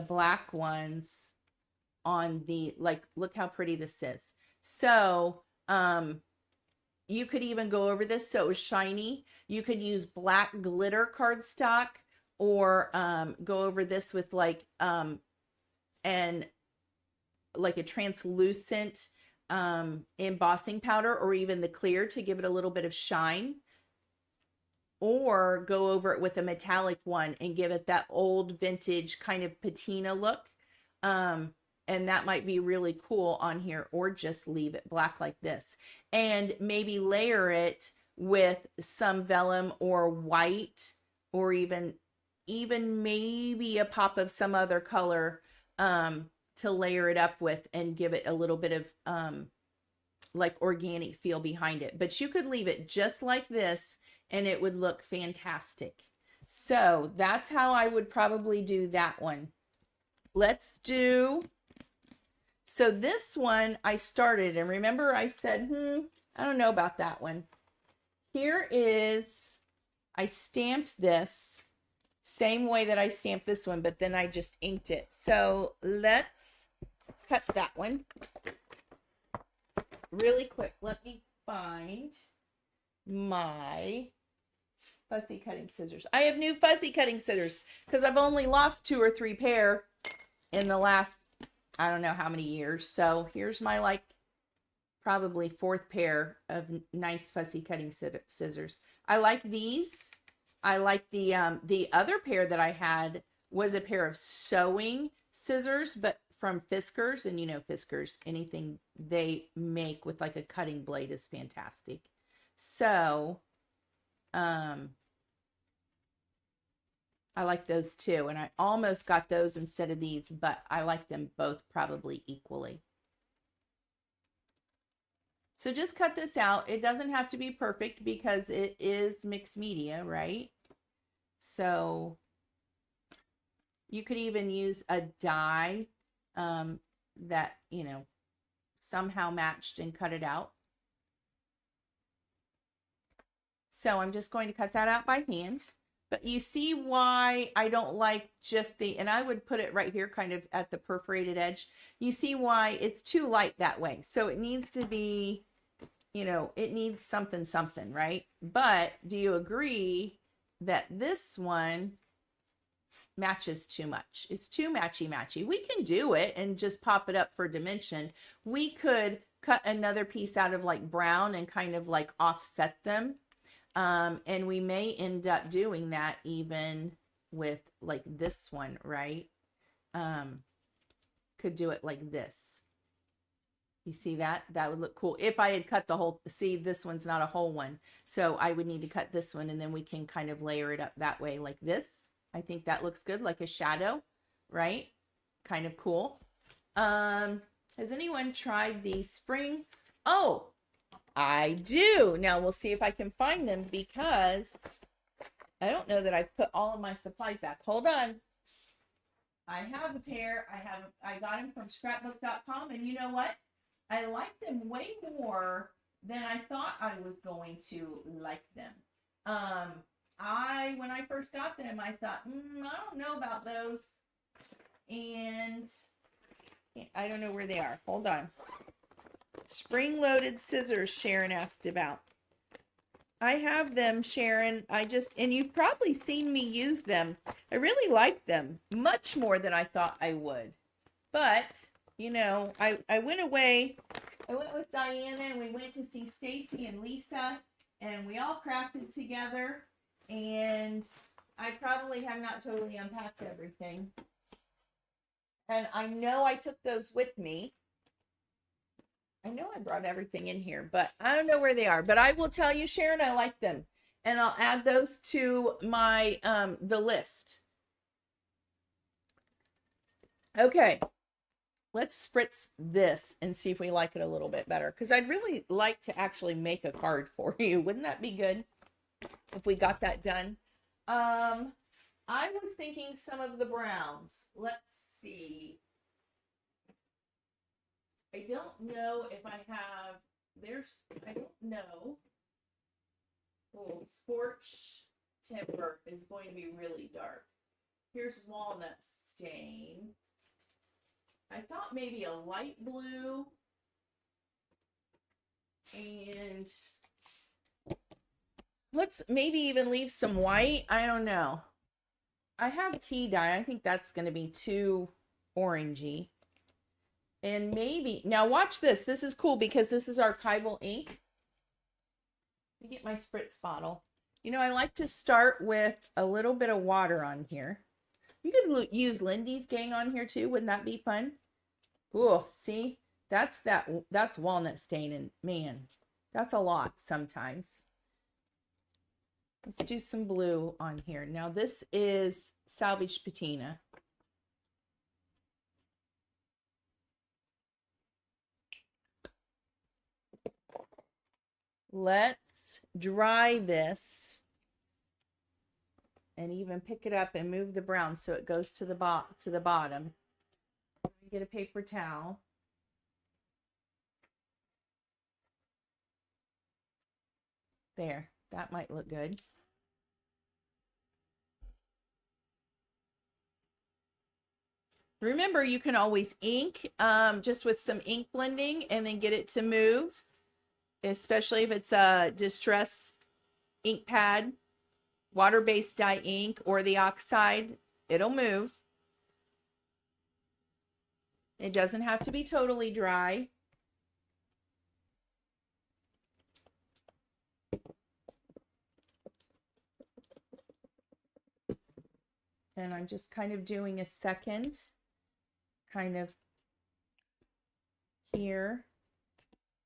black ones on the, like, look how pretty this is. So you could even go over this so it was shiny. You could use black glitter cardstock, or go over this with like and like a translucent embossing powder, or even the clear to give it a little bit of shine, or go over it with a metallic one and give it that old vintage kind of patina look. And that might be really cool on here, or just leave it black like this and maybe layer it with some vellum or white, or even maybe a pop of some other color to layer it up with and give it a little bit of like organic feel behind it. But you could leave it just like this and it would look fantastic. So that's how I would probably do that one. Let's do, so this one I started, and remember I said, I don't know about that one. Here is, I stamped this same way that I stamped this one, but then I just inked it. So let's cut that one really quick. Let me find my fussy cutting scissors. I have new fussy cutting scissors because I've only lost 2 or 3 pair in the last, I don't know how many years. So here's my like probably 4th pair of nice fussy cutting scissors. I like these. I like the other pair that I had was a pair of sewing scissors, but from Fiskars, and you know Fiskars, anything they make with like a cutting blade is fantastic. So I like those too, and I almost got those instead of these, but I like them both probably equally. So just cut this out. It doesn't have to be perfect because it is mixed media, right? So you could even use a die that, you know, somehow matched and cut it out. So I'm just going to cut that out by hand. But you see why I don't like just the, and I would put it right here kind of at the perforated edge. You see why it's too light that way. So it needs to be, you know, it needs something, right? But do you agree that this one matches too much? It's too matchy. We can do it and just pop it up for dimension. We could cut another piece out of like brown and kind of like offset them. And we may end up doing that even with like this one, right? Could do it like this. You see that? That would look cool. If I had cut the whole, see, this one's not a whole one. So I would need to cut this one, and then we can kind of layer it up that way like this. I think that looks good, like a shadow, right? Kind of cool. Has anyone tried the spring? Oh, I do. Now we'll see if I can find them, because I don't know that I've put all of my supplies back. Hold on. I have a pair. I got them from scrapbook.com, and you know what? I like them way more than I thought I was going to like them. When I first got them, I thought, I don't know about those. And I don't know where they are. Hold on. Spring-loaded scissors, Sharon asked about. I have them, Sharon. And you've probably seen me use them. I really like them much more than I thought I would. But, you know, I went away. I went with Diana, and we went to see Stacy and Lisa, and we all crafted together. And I probably have not totally unpacked everything. And I know I took those with me. I know I brought everything in here, but I don't know where they are. But I will tell you, Sharon, I like them. And I'll add those to my, the list. Okay. Let's spritz this and see if we like it a little bit better. Because I'd really like to actually make a card for you. Wouldn't that be good if we got that done? I was thinking some of the browns. Let's see. I don't know if I have, I don't know. Oh, scorch timber is going to be really dark. Here's walnut stain. I thought maybe a light blue. And Let's maybe even leave some white. I don't know. I have tea dye. I think that's going to be too orangey. And maybe, now watch this. This is cool because this is archival ink. Let me get my spritz bottle. You know, I like to start with a little bit of water on here. You could use Lindy's Gang on here too. Wouldn't that be fun? Oh, see, that's walnut stain, and man, that's a lot sometimes. Let's do some blue on here. Now this is salvage patina. Let's dry this and even pick it up and move the brown so it goes to the bottom. Get a paper towel. There, that might look good. Remember, you can always ink just with some ink blending and then get it to move, especially if it's a distress ink pad, water-based dye ink, or the oxide. It'll move. It doesn't have to be totally dry. And I'm just kind of doing a second kind of here.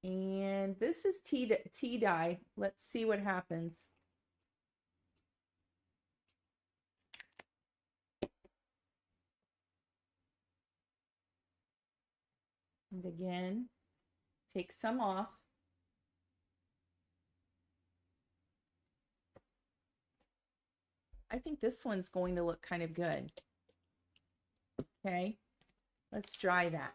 And this is tea dye. Let's see what happens. And again, take some off. I think this one's going to look kind of good. Okay, let's dry that.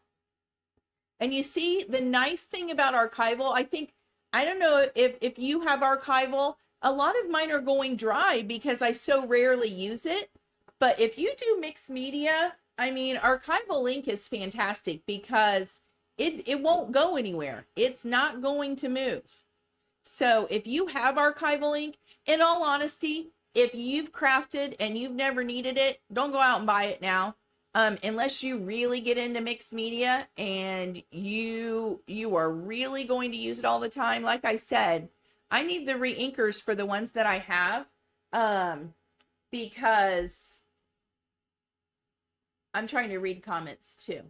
And you see, the nice thing about archival, I don't know if you have archival, a lot of mine are going dry because I so rarely use it. But if you do mixed media, I mean, archival ink is fantastic because it won't go anywhere. It's not going to move. So if you have archival ink, in all honesty, if you've crafted and you've never needed it, don't go out and buy it now. Unless you really get into mixed media and you are really going to use it all the time. Like I said, I need the re-inkers for the ones that I have, because I'm trying to read comments too.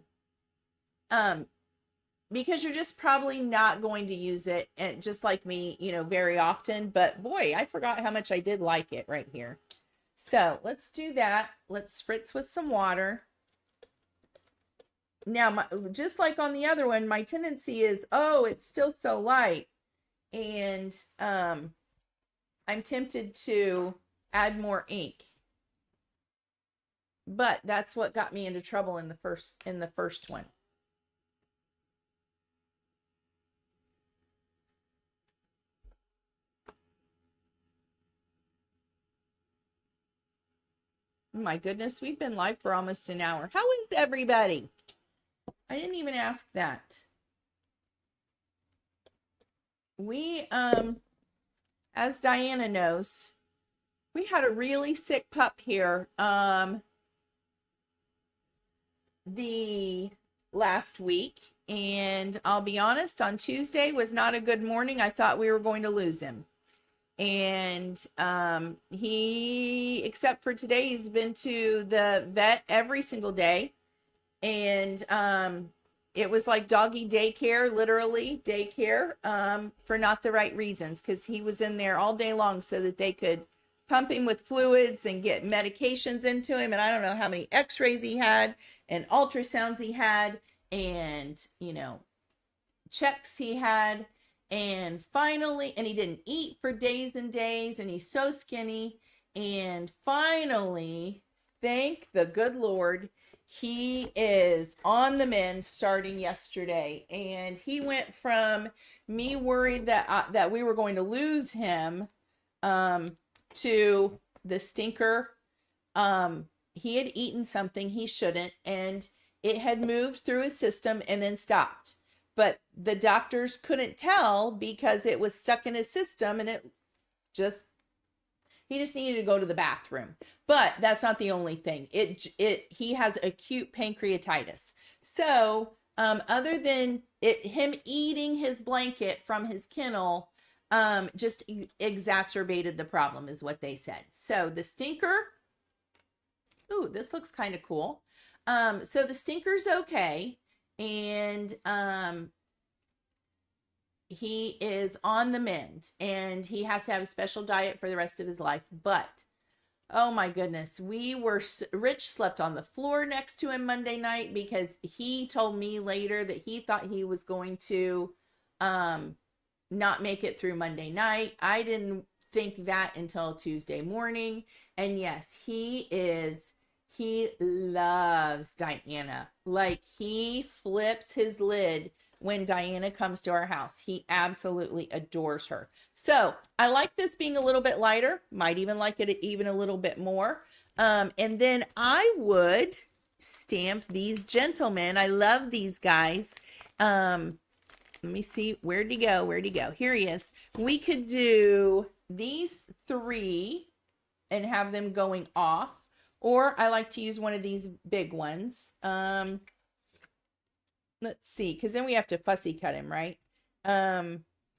Because you're just probably not going to use it, and just like me, you know, very often. But boy, I forgot how much I did like it right here. So let's do that. Let's spritz with some water. Now, just like on the other one, my tendency is, oh, it's still so light. And I'm tempted to add more ink. But that's what got me into trouble in the first one. My goodness, we've been live for almost an hour. How is everybody? I didn't even ask that. We, as Diana knows, we had a really sick pup here the last week. And I'll be honest, on Tuesday was not a good morning. I thought we were going to lose him. And he, except for today, he's been to the vet every single day. And it was like doggy daycare, literally daycare, for not the right reasons, because he was in there all day long so that they could pump him with fluids and get medications into him. And I don't know how many x-rays he had and ultrasounds he had and, you know, checks he had. And finally, and he didn't eat for days and days, and he's so skinny. And finally, thank the good Lord, he is on the mend starting yesterday. And he went from me worried that that we were going to lose him to the stinker. He had eaten something he shouldn't, and it had moved through his system and then stopped. But the doctors couldn't tell because it was stuck in his system and it just He just needed to go to the bathroom. But that's not the only thing. He has acute pancreatitis. So other than him eating his blanket from his kennel, just exacerbated the problem is what they said. So the stinker, ooh, this looks kind of cool. So the stinker's okay. And he is on the mend, and he has to have a special diet for the rest of his life. But oh my goodness, Rich slept on the floor next to him Monday night because he told me later that he thought he was going to not make it through Monday night. I didn't think that until Tuesday morning. And yes, he loves Diana. Like, he flips his lid when Diana comes to our house. He absolutely adores her. So I like this being a little bit lighter, might even like it even a little bit more. And then I would stamp these gentlemen. I love these guys. Let me see. Where'd he go? Where'd he go? Here he is. We could do these 3 and have them going off. Or I like to use one of these big ones. Let's see, because then we have to fussy cut him, right?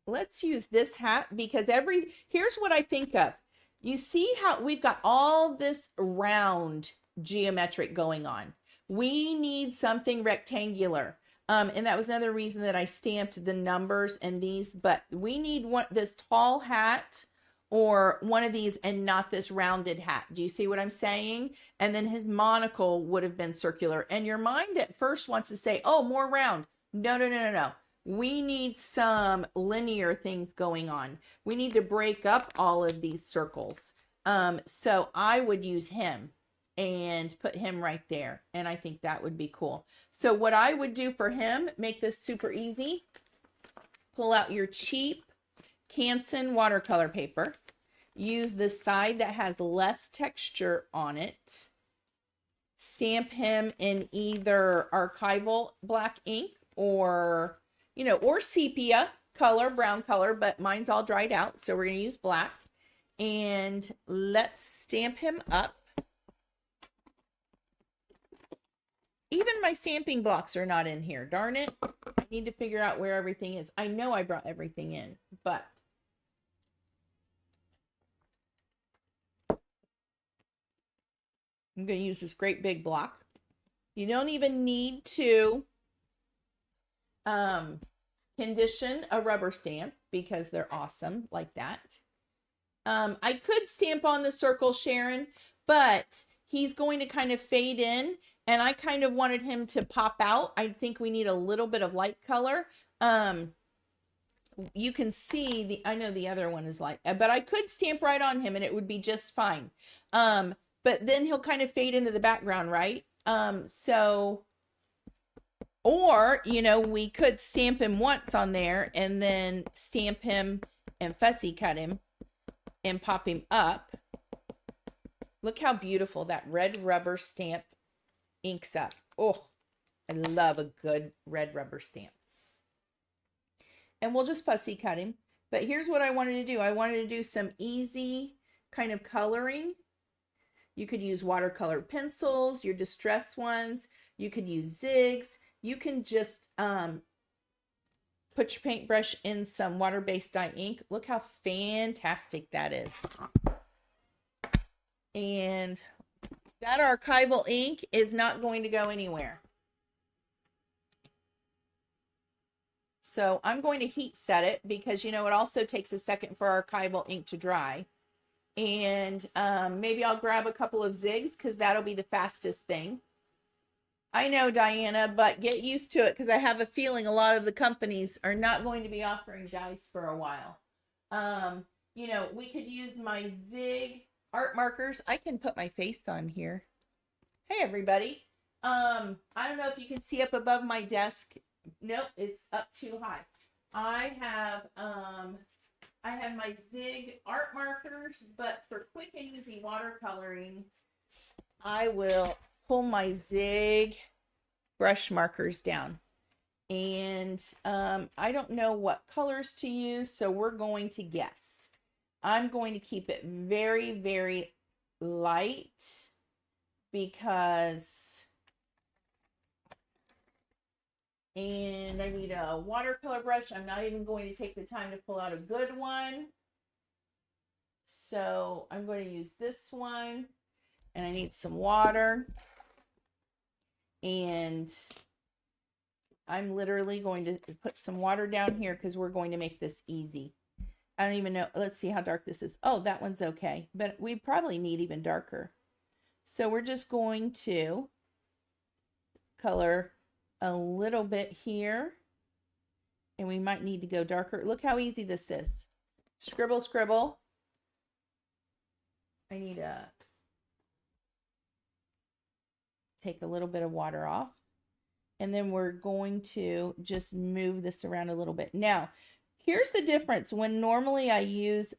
Let's use this hat because here's what I think of. You see how we've got all this round geometric going on. We need something rectangular. And that was another reason that I stamped the numbers and these, but we need this tall hat or one of these and not this rounded hat. Do you see what I'm saying? And then his monocle would have been circular. And your mind at first wants to say, oh, more round. No, no, no, no, no. We need some linear things going on. We need to break up all of these circles. So I would use him and put him right there. And I think that would be cool. So what I would do for him, make this super easy. Pull out your cheap Canson watercolor paper. Use the side that has less texture on it. Stamp him in either archival black ink or, or sepia color, brown color, but mine's all dried out. So we're going to use black. And let's stamp him up. Even my stamping blocks are not in here. Darn it. I need to figure out where everything is. I know I brought everything in, but I'm going to use this great big block. You don't even need to condition a rubber stamp because they're awesome like that. I could stamp on the circle, Sharon, but he's going to kind of fade in. And I kind of wanted him to pop out. I think we need a little bit of light color. You can see I know the other one is light, but I could stamp right on him and it would be just fine. But then he'll kind of fade into the background, right? Or, we could stamp him once on there and then stamp him and fussy cut him and pop him up. Look how beautiful that red rubber stamp inks up. Oh, I love a good red rubber stamp. And we'll just fussy cut him. But here's what I wanted to do. I wanted to do some easy kind of coloring. You could use watercolor pencils, your distress ones. You could use zigs. You can just put your paintbrush in some water-based dye ink. Look how fantastic that is. And that archival ink is not going to go anywhere. So I'm going to heat set it because, it also takes a second for archival ink to dry. And maybe I'll grab a couple of zigs because that'll be the fastest thing. I know, Diana, but get used to it because I have a feeling a lot of the companies are not going to be offering dies for a while. We could use my zig art markers. I can put my face on here. Hey, everybody. I don't know if you can see up above my desk. Nope, it's up too high. I have my zig art markers, but for quick and easy watercoloring, I will pull my zig brush markers down. And I don't know what colors to use, so we're going to guess. I'm going to keep it very, very light because, and I need a watercolor brush. I'm not even going to take the time to pull out a good one. So I'm going to use this one, and I need some water. And I'm literally going to put some water down here because we're going to make this easy. I don't even know. Let's see how dark this is. Oh, that one's okay. But we probably need even darker. So we're just going to color a little bit here. And we might need to go darker. Look how easy this is. Scribble, scribble. I need to take a little bit of water off. And then we're going to just move this around a little bit. Now, here's the difference. When normally I use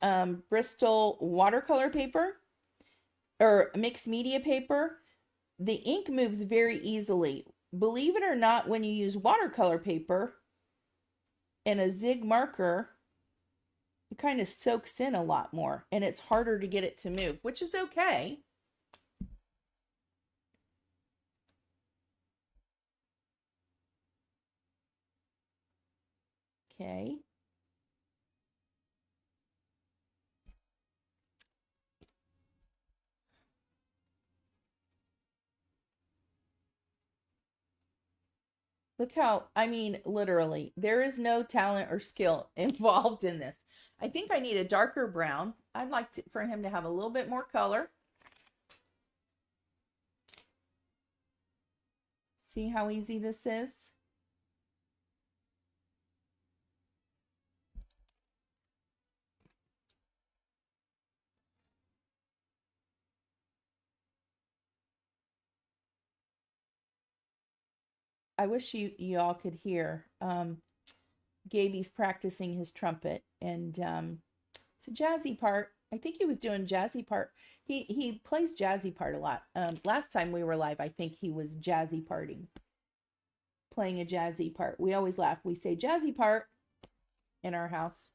Bristol watercolor paper or mixed media paper, the ink moves very easily. Believe it or not, when you use watercolor paper and a zig marker, it kind of soaks in a lot more and it's harder to get it to move, which is okay. Okay. Look how, I mean, literally, there is no talent or skill involved in this. I think I need a darker brown. I'd like for him to have a little bit more color. See how easy this is? I wish y'all could hear. Gaby's practicing his trumpet, and it's a jazzy part. I think he was doing jazzy part. He plays jazzy part a lot. Last time we were live, I think he was jazzy parting, playing a jazzy part. We always laugh. We say jazzy part in our house.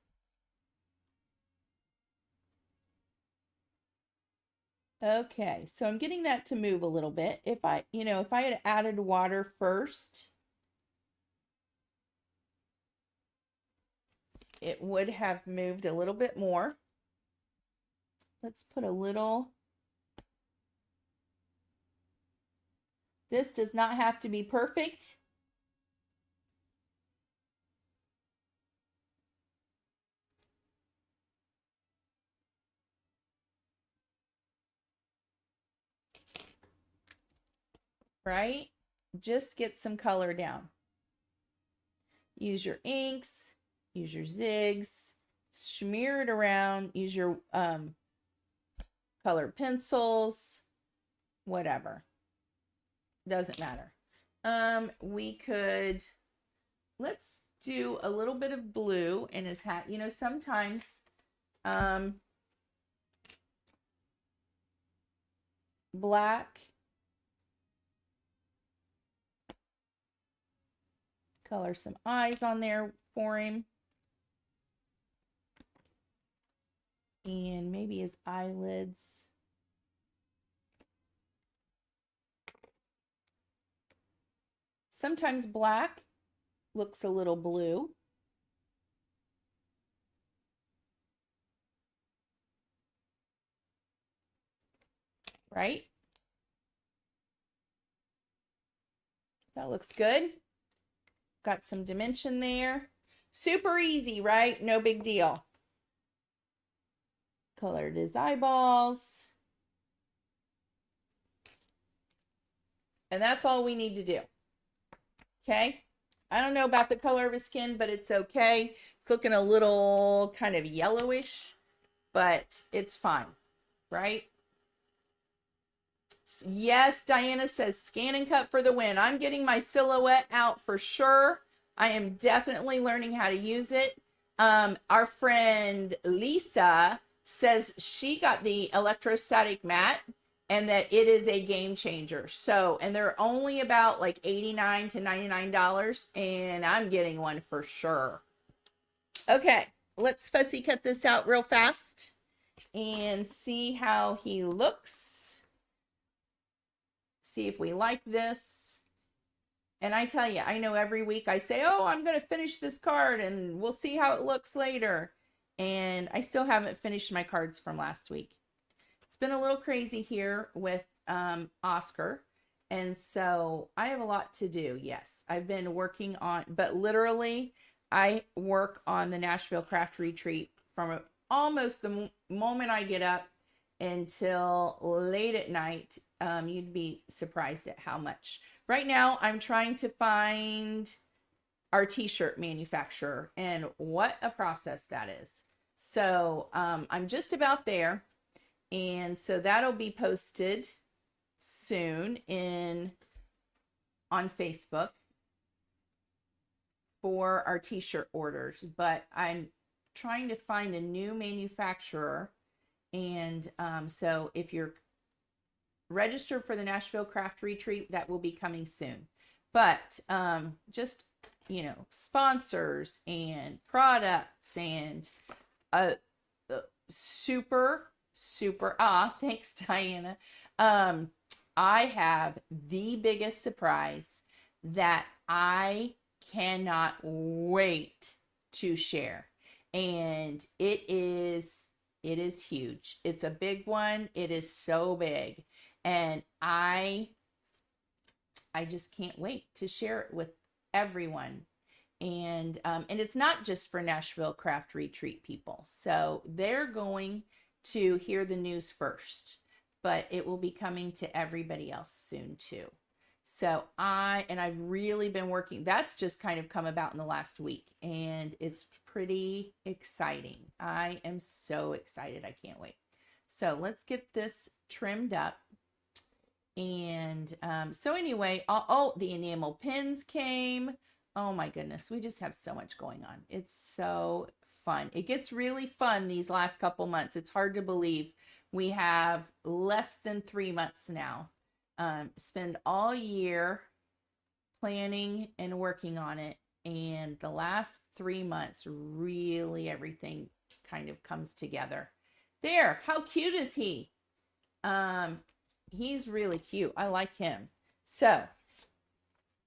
Okay, so I'm getting that to move a little bit. If I had added water first, it would have moved a little bit more. Let's put a little. This does not have to be perfect. Right? Just get some color down. Use your inks, use your zigs, smear it around, use your colored pencils, whatever. Doesn't matter. We could, let's do a little bit of blue in his hat. You know, sometimes black, color some eyes on there for him. And maybe his eyelids. Sometimes black looks a little blue. Right? That looks good. Got some dimension there. Super easy, right? No big deal. Colored his eyeballs. And that's all we need to do. Okay? I don't know about the color of his skin, but it's okay. It's looking a little kind of yellowish, but it's fine, right? Yes, Diana says scan and cut for the win. I'm getting my silhouette out for sure. I am definitely learning how to use it. Our friend Lisa says she got the electrostatic mat and that it is a game changer. So, and they're only about like $89 to $99, and I'm getting one for sure. Okay, let's fussy cut this out real fast. and see how he looks. See if we like this. And I tell you, I know every week I say, oh, I'm going to finish this card and we'll see how it looks later. And I still haven't finished my cards from last week. It's been a little crazy here with Oscar. And so I have a lot to do. Yes, I've been working on, but literally I work on the Nashville Craft Retreat from almost the moment I get up until late at night. You'd be surprised at how much. Right now, I'm trying to find our t-shirt manufacturer, and what a process that is. So I'm just about there. And so that'll be posted soon on Facebook for our t-shirt orders, but I'm trying to find a new manufacturer. And so if you're registered for the Nashville Craft Retreat, that will be coming soon. But just, you know, sponsors and products and super thanks, Diana. I have the biggest surprise that I cannot wait to share. And it is huge. It's a big one. It is so big. And I just can't wait to share it with everyone. And it's not just for Nashville Craft Retreat people. So they're going to hear the news first, but it will be coming to everybody else soon too. So I've really been working. That's just kind of come about in the last week, and it's pretty exciting. I am so excited. I can't wait. So let's get this trimmed up. And so anyway, the enamel pins came. Oh my goodness, we just have so much going on. It's so fun. It gets really fun these last couple months. It's hard to believe we have less than 3 months now. Spend all year planning and working on it. And the last 3 months, really everything kind of comes together. There, how cute is he? He's really cute. I like him. So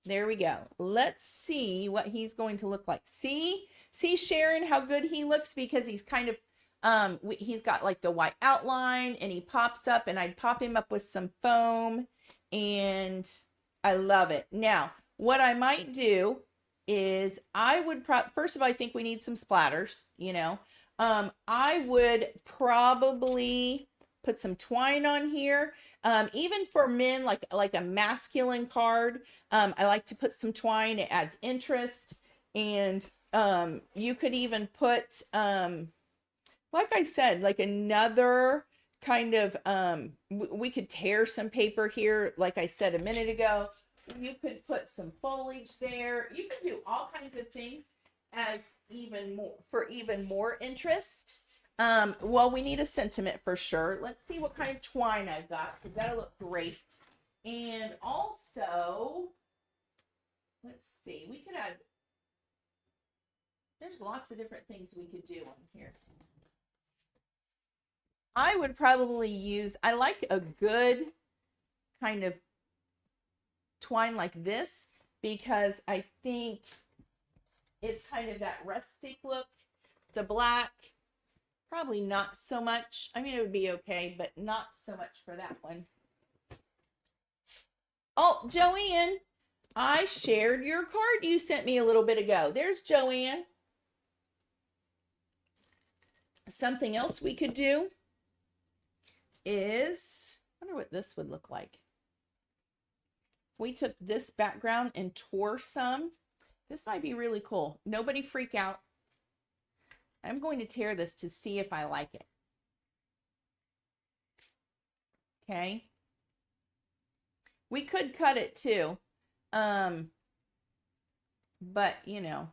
there we go. Let's see what he's going to look like. See Sharon, how good he looks, because he's kind of, he's got like the white outline and he pops up, and I'd pop him up with some foam, and I love it. Now, what I might do is I would first of all, I think we need some splatters, you know. I would probably put some twine on here. Even for men, like a masculine card, I like to put some twine. It adds interest. And you could even put, like I said, like another kind of, we could tear some paper here. Like I said a minute ago, you could put some foliage there. You could do all kinds of things as even more interest. Well, we need a sentiment for sure. Let's see what kind of twine I've got. So that'll look great. And also, let's see, we could add, there's lots of different things we could do on here. I would probably use, I like a good kind of twine like this, because I think it's kind of that rustic look. The black, probably not so much. I mean, it would be okay, but not so much for that one. Oh, Joanne, I shared your card you sent me a little bit ago. There's Joanne. Something else we could do is, I wonder what this would look like. We took this background and tore some. This might be really cool. Nobody freak out. I'm going to tear this to see if I like it. Okay. We could cut it too. But you know,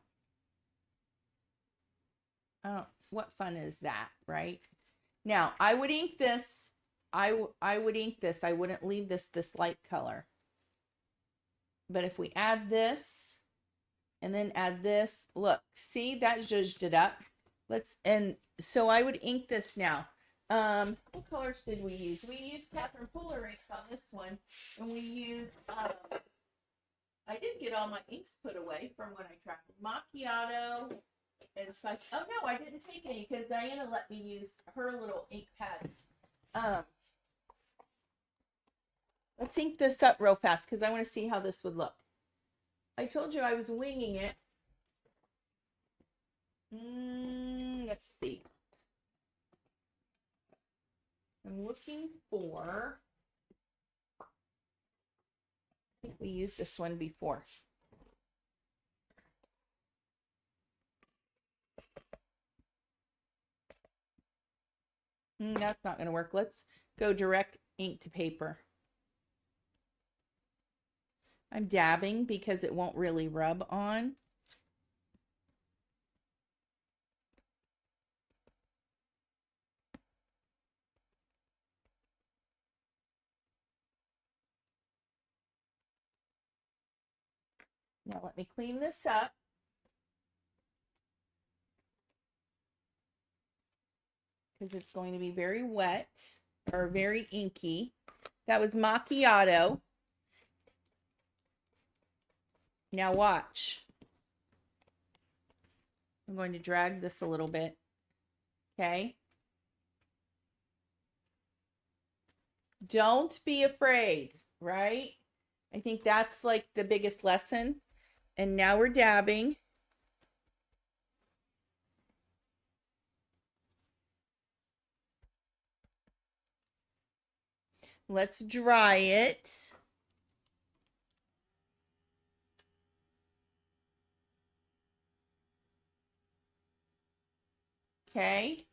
what fun is that, right? Now, I would ink this. I would ink this. I wouldn't leave this light color. But if we add this and then add this, look, see, that zhuzhed it up. And so I would ink this now. What colors did we use? We used Catherine Puller inks on this one, and we used, I did get all my inks put away from when I traveled. Macchiato and Spice. Oh no, I didn't take any because Diana let me use her little ink pads. Let's ink this up real fast because I want to see how this would look. I told you I was winging it. Let's see. I'm looking for, I think we used this one before. That's not going to work. Let's go direct ink to paper. I'm dabbing because it won't really rub on. Now let me clean this up. Because it's going to be very wet or very inky. That was Macchiato. Now watch. I'm going to drag this a little bit. Okay. Don't be afraid, right? I think that's like the biggest lesson. And now we're dabbing. Let's dry it. Okay.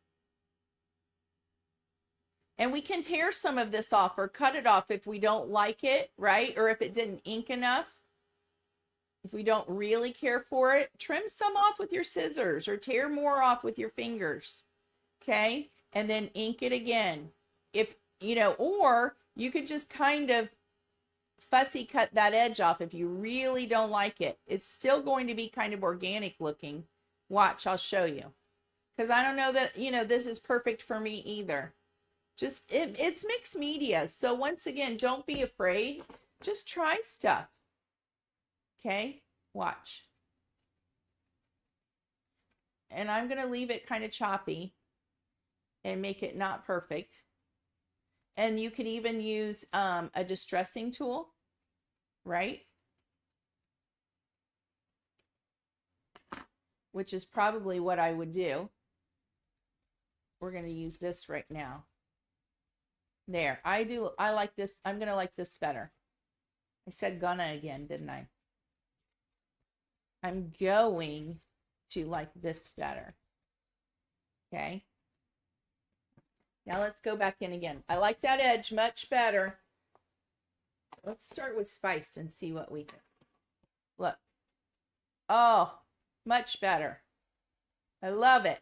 And we can tear some of this off or cut it off if we don't like it, right? Or if it didn't ink enough. If we don't really care for it, trim some off with your scissors or tear more off with your fingers. Okay. And then ink it again. If, you know, or you could just kind of fussy cut that edge off if you really don't like it. It's still going to be kind of organic looking. Watch, I'll show you. Because I don't know that, you know, this is perfect for me either. Just, it's mixed media. So once again, don't be afraid. Just try stuff. Okay, watch. And I'm going to leave it kind of choppy and make it not perfect. And you could even use a distressing tool, right? Which is probably what I would do. We're going to use this right now. There, I like this. I'm going to like this better. I said gonna again, didn't I? I'm going to like this better. Okay. Now let's go back in again. I like that edge much better. Let's start with spiced and see what we can. Look. Oh, much better. I love it.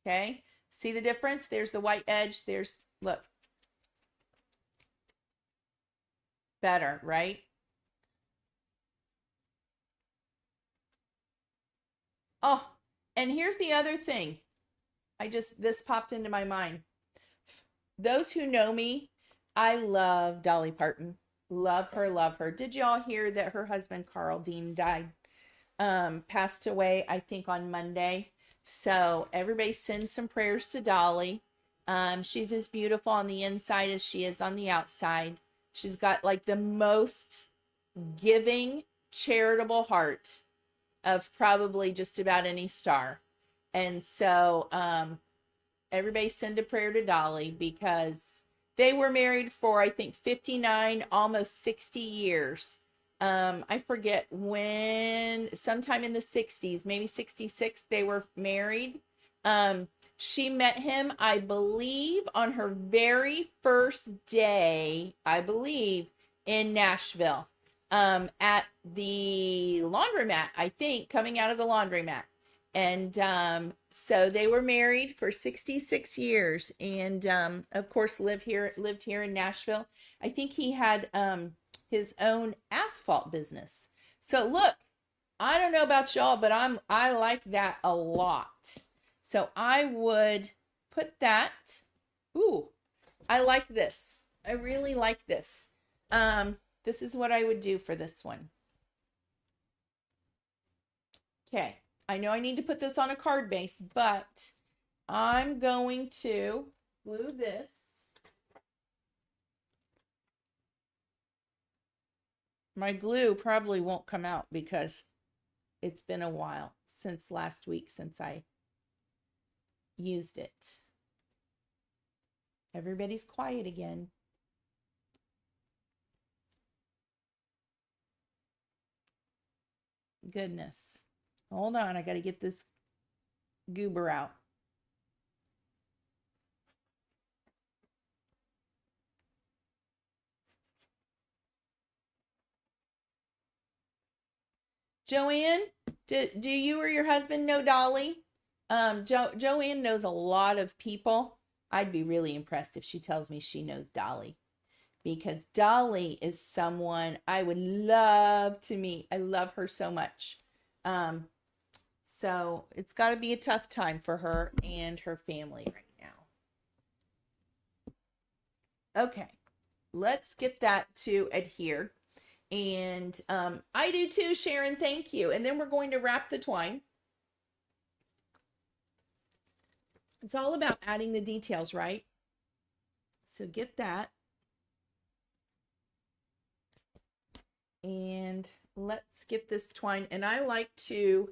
Okay. See the difference? There's the white edge. There's, look. Better, right? Oh, and here's the other thing. This popped into my mind. Those who know me, I love Dolly Parton. Love her, love her. Did y'all hear that her husband, Carl Dean, died? Passed away, I think, on Monday. So everybody send some prayers to Dolly. She's as beautiful on the inside as she is on the outside. She's got like the most giving, charitable heart of probably just about any star. And so everybody send a prayer to Dolly because they were married for, I think, 59, almost 60 years. I forget when, sometime in the 60s, maybe 66, they were married. She met him, I believe, on her very first day, I believe, in Nashville, at the laundromat, I think, coming out of the laundromat. And so they were married for 66 years and, of course, lived here in Nashville. I think he had his own asphalt business. So look, I don't know about y'all, but I like that a lot. So I would put that Ooh, I like this. I really like this. This is what I would do for this one. Okay, I know I need to put this on a card base, but I'm going to glue this. My glue probably won't come out because it's been a while since last week since I used it. Everybody's quiet again. Goodness. Hold on, I got to get this goober out. Joanne, do you or your husband know Dolly? Joanne knows a lot of people. I'd be really impressed if she tells me she knows Dolly, because Dolly is someone I would love to meet. I love her so much. So it's got to be a tough time for her and her family right now. Okay, let's get that to adhere. And I do too, Sharon, thank you. And then we're going to wrap the twine. It's all about adding the details, right? So get that. And let's get this twine. And I like to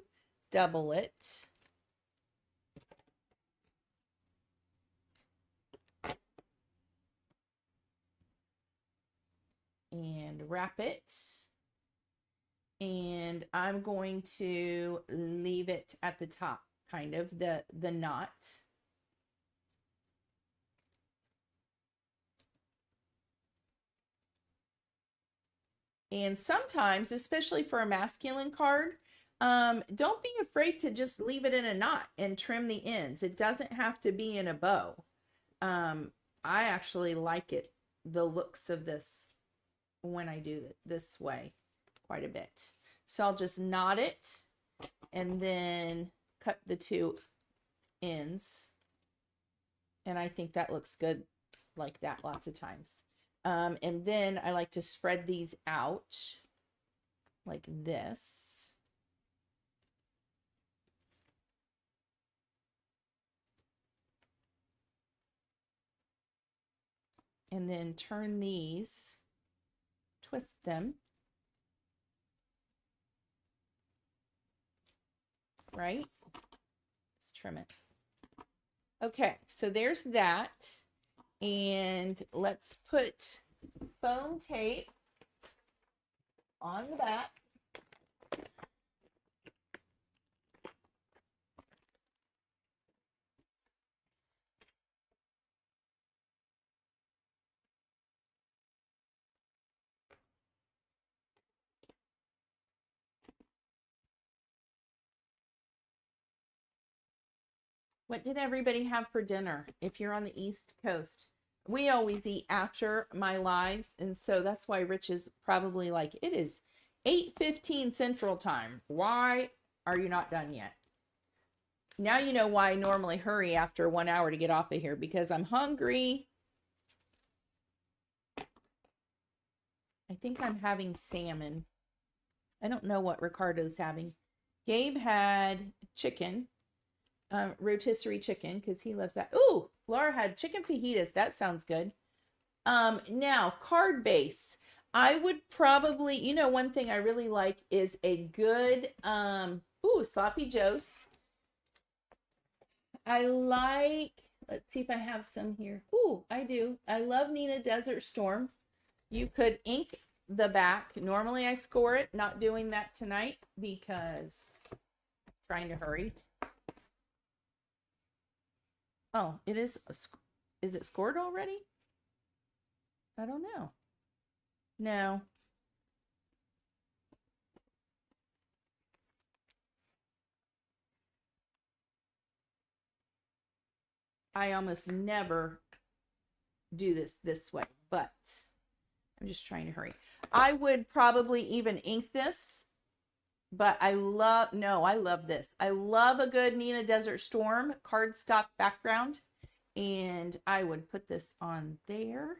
double it. And wrap it. And I'm going to leave it at the top, kind of the knot. And sometimes, especially for a masculine card, don't be afraid to just leave it in a knot and trim the ends. It doesn't have to be in a bow. I actually like it, the looks of this, when I do it this way quite a bit. So I'll just knot it and then cut the two ends. And I think that looks good like that lots of times. And then I like to spread these out like this. And then turn these, twist them, right? Let's trim it. Okay, so there's that. And let's put foam tape on the back. What did everybody have for dinner? If you're on the East Coast, we always eat after my lives. And so that's why Rich is probably like, it is 8:15 Central Time. Why are you not done yet? Now you know why I normally hurry after 1 hour to get off of here, because I'm hungry. I think I'm having salmon. I don't know what Ricardo's having. Gabe had chicken. Rotisserie chicken, because he loves that. Ooh, Laura had chicken fajitas. That sounds good. Now, card base. I would probably, you know, one thing I really like is a good, sloppy joes. I like, let's see if I have some here. Ooh, I do. I love Nina Desert Storm. You could ink the back. Normally I score it. Not doing that tonight because I'm trying to hurry. Oh, it is. Is it scored already? I don't know. No. I almost never do this way, but I'm just trying to hurry. I would probably even ink this, but I love this. I love a good Nina Desert Storm cardstock background. And I would put this on there.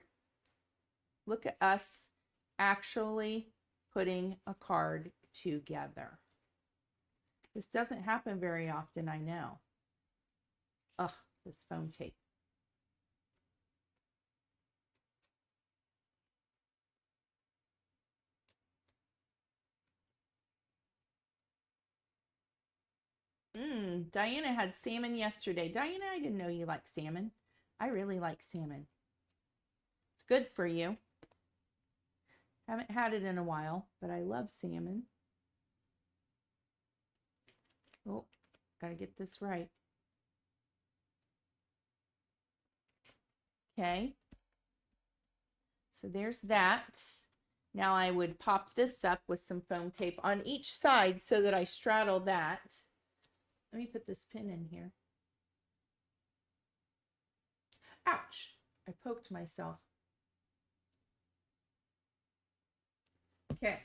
Look at us actually putting a card together. This doesn't happen very often, I know. Ugh, this foam tape. Diana had salmon yesterday. Diana, I didn't know you like salmon. I really like salmon. It's good for you. Haven't had it in a while, but I love salmon. Oh, gotta get this right. Okay. So there's that. Now I would pop this up with some foam tape on each side so that I straddle that. Let me put this pin in here. Ouch! I poked myself. Okay.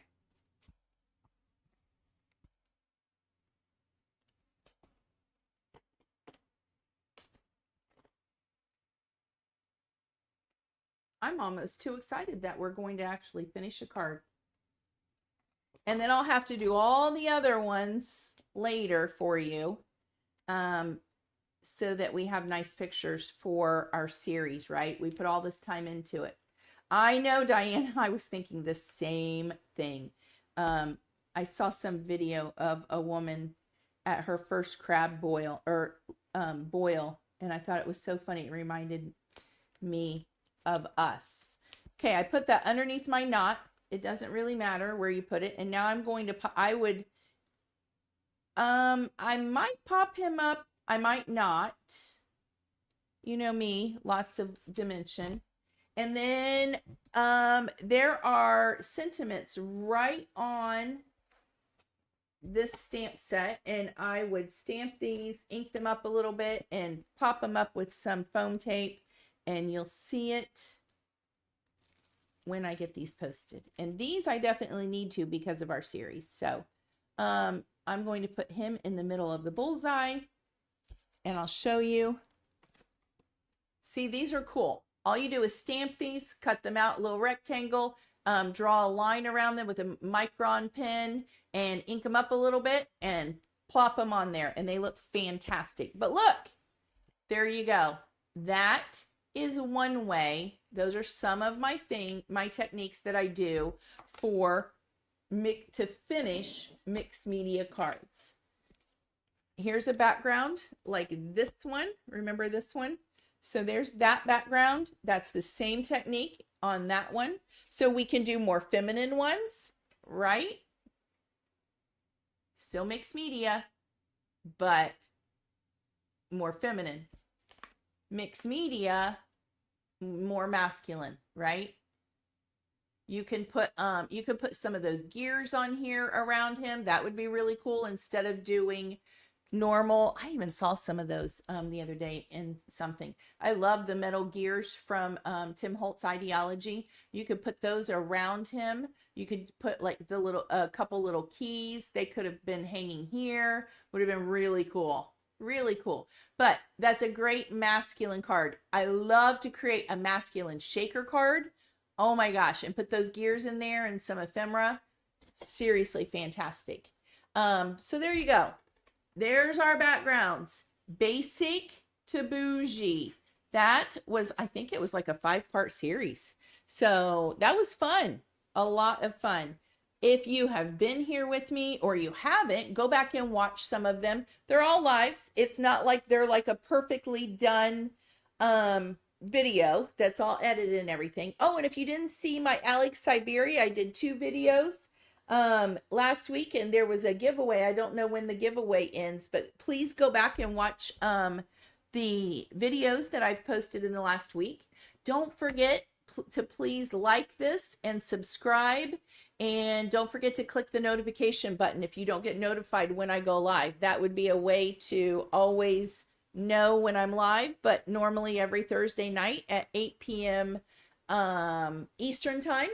I'm almost too excited that we're going to actually finish a card. And then I'll have to do all the other ones later for you, so that we have nice pictures for our series, right? We put all this time into it. I know, Diana, I was thinking the same thing. I saw some video of a woman at her first crab boil, and I thought it was so funny. It reminded me of us. Okay, I put that underneath my knot. It doesn't really matter where you put it. And now I'm going to, I might pop him up. I might not. You know me, lots of dimension. And then there are sentiments right on this stamp set, and I would stamp these, ink them up a little bit, and pop them up with some foam tape, and you'll see it when I get these posted. And these I definitely need to because of our series. So I'm going to put him in the middle of the bullseye, and I'll show you. See, these are cool. All you do is stamp these, cut them out, a little rectangle, draw a line around them with a micron pen, and ink them up a little bit and plop them on there, and they look fantastic. But look, there you go. That is one way. Those are some of my techniques that I do for to finish mixed media cards. Here's a background like this one. Remember this one? So there's that background. That's the same technique on that one. So we can do more feminine ones, right? Still mixed media, but more feminine. Mixed media, more masculine, right? You can put some of those gears on here around him. That would be really cool instead of doing normal. I even saw some of those the other day in something. I love the metal gears from Tim Holtz Ideology. You could put those around him. You could put like the little couple little keys. They could have been hanging here. Would have been really cool. Really cool. But that's a great masculine card. I love to create a masculine shaker card. Oh my gosh. And put those gears in there and some ephemera. Seriously fantastic. So there you go. There's our backgrounds. Basic to bougie. That was, I think it was like a 5-part series. So that was fun. A lot of fun. If you have been here with me or you haven't, go back and watch some of them. They're all lives. It's not like they're like a perfectly done video that's all edited and everything. Oh, and if you didn't see my Alex Siberia, I did 2 videos last week, and there was a giveaway. I don't know when the giveaway ends, but please go back and watch the videos that I've posted in the last week. Don't forget to please like this and subscribe, and don't forget to click the notification button if you don't get notified when I go live. That would be a way to always know when I'm live, but normally every Thursday night at 8 p.m. Eastern time.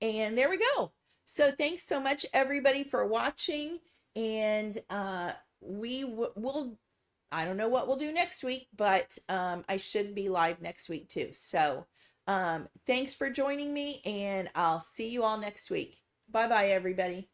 And there we go. So thanks so much everybody for watching, and we will I don't know what we'll do next week, but I should be live next week too. So thanks for joining me, and I'll see you all next week. Bye bye, everybody.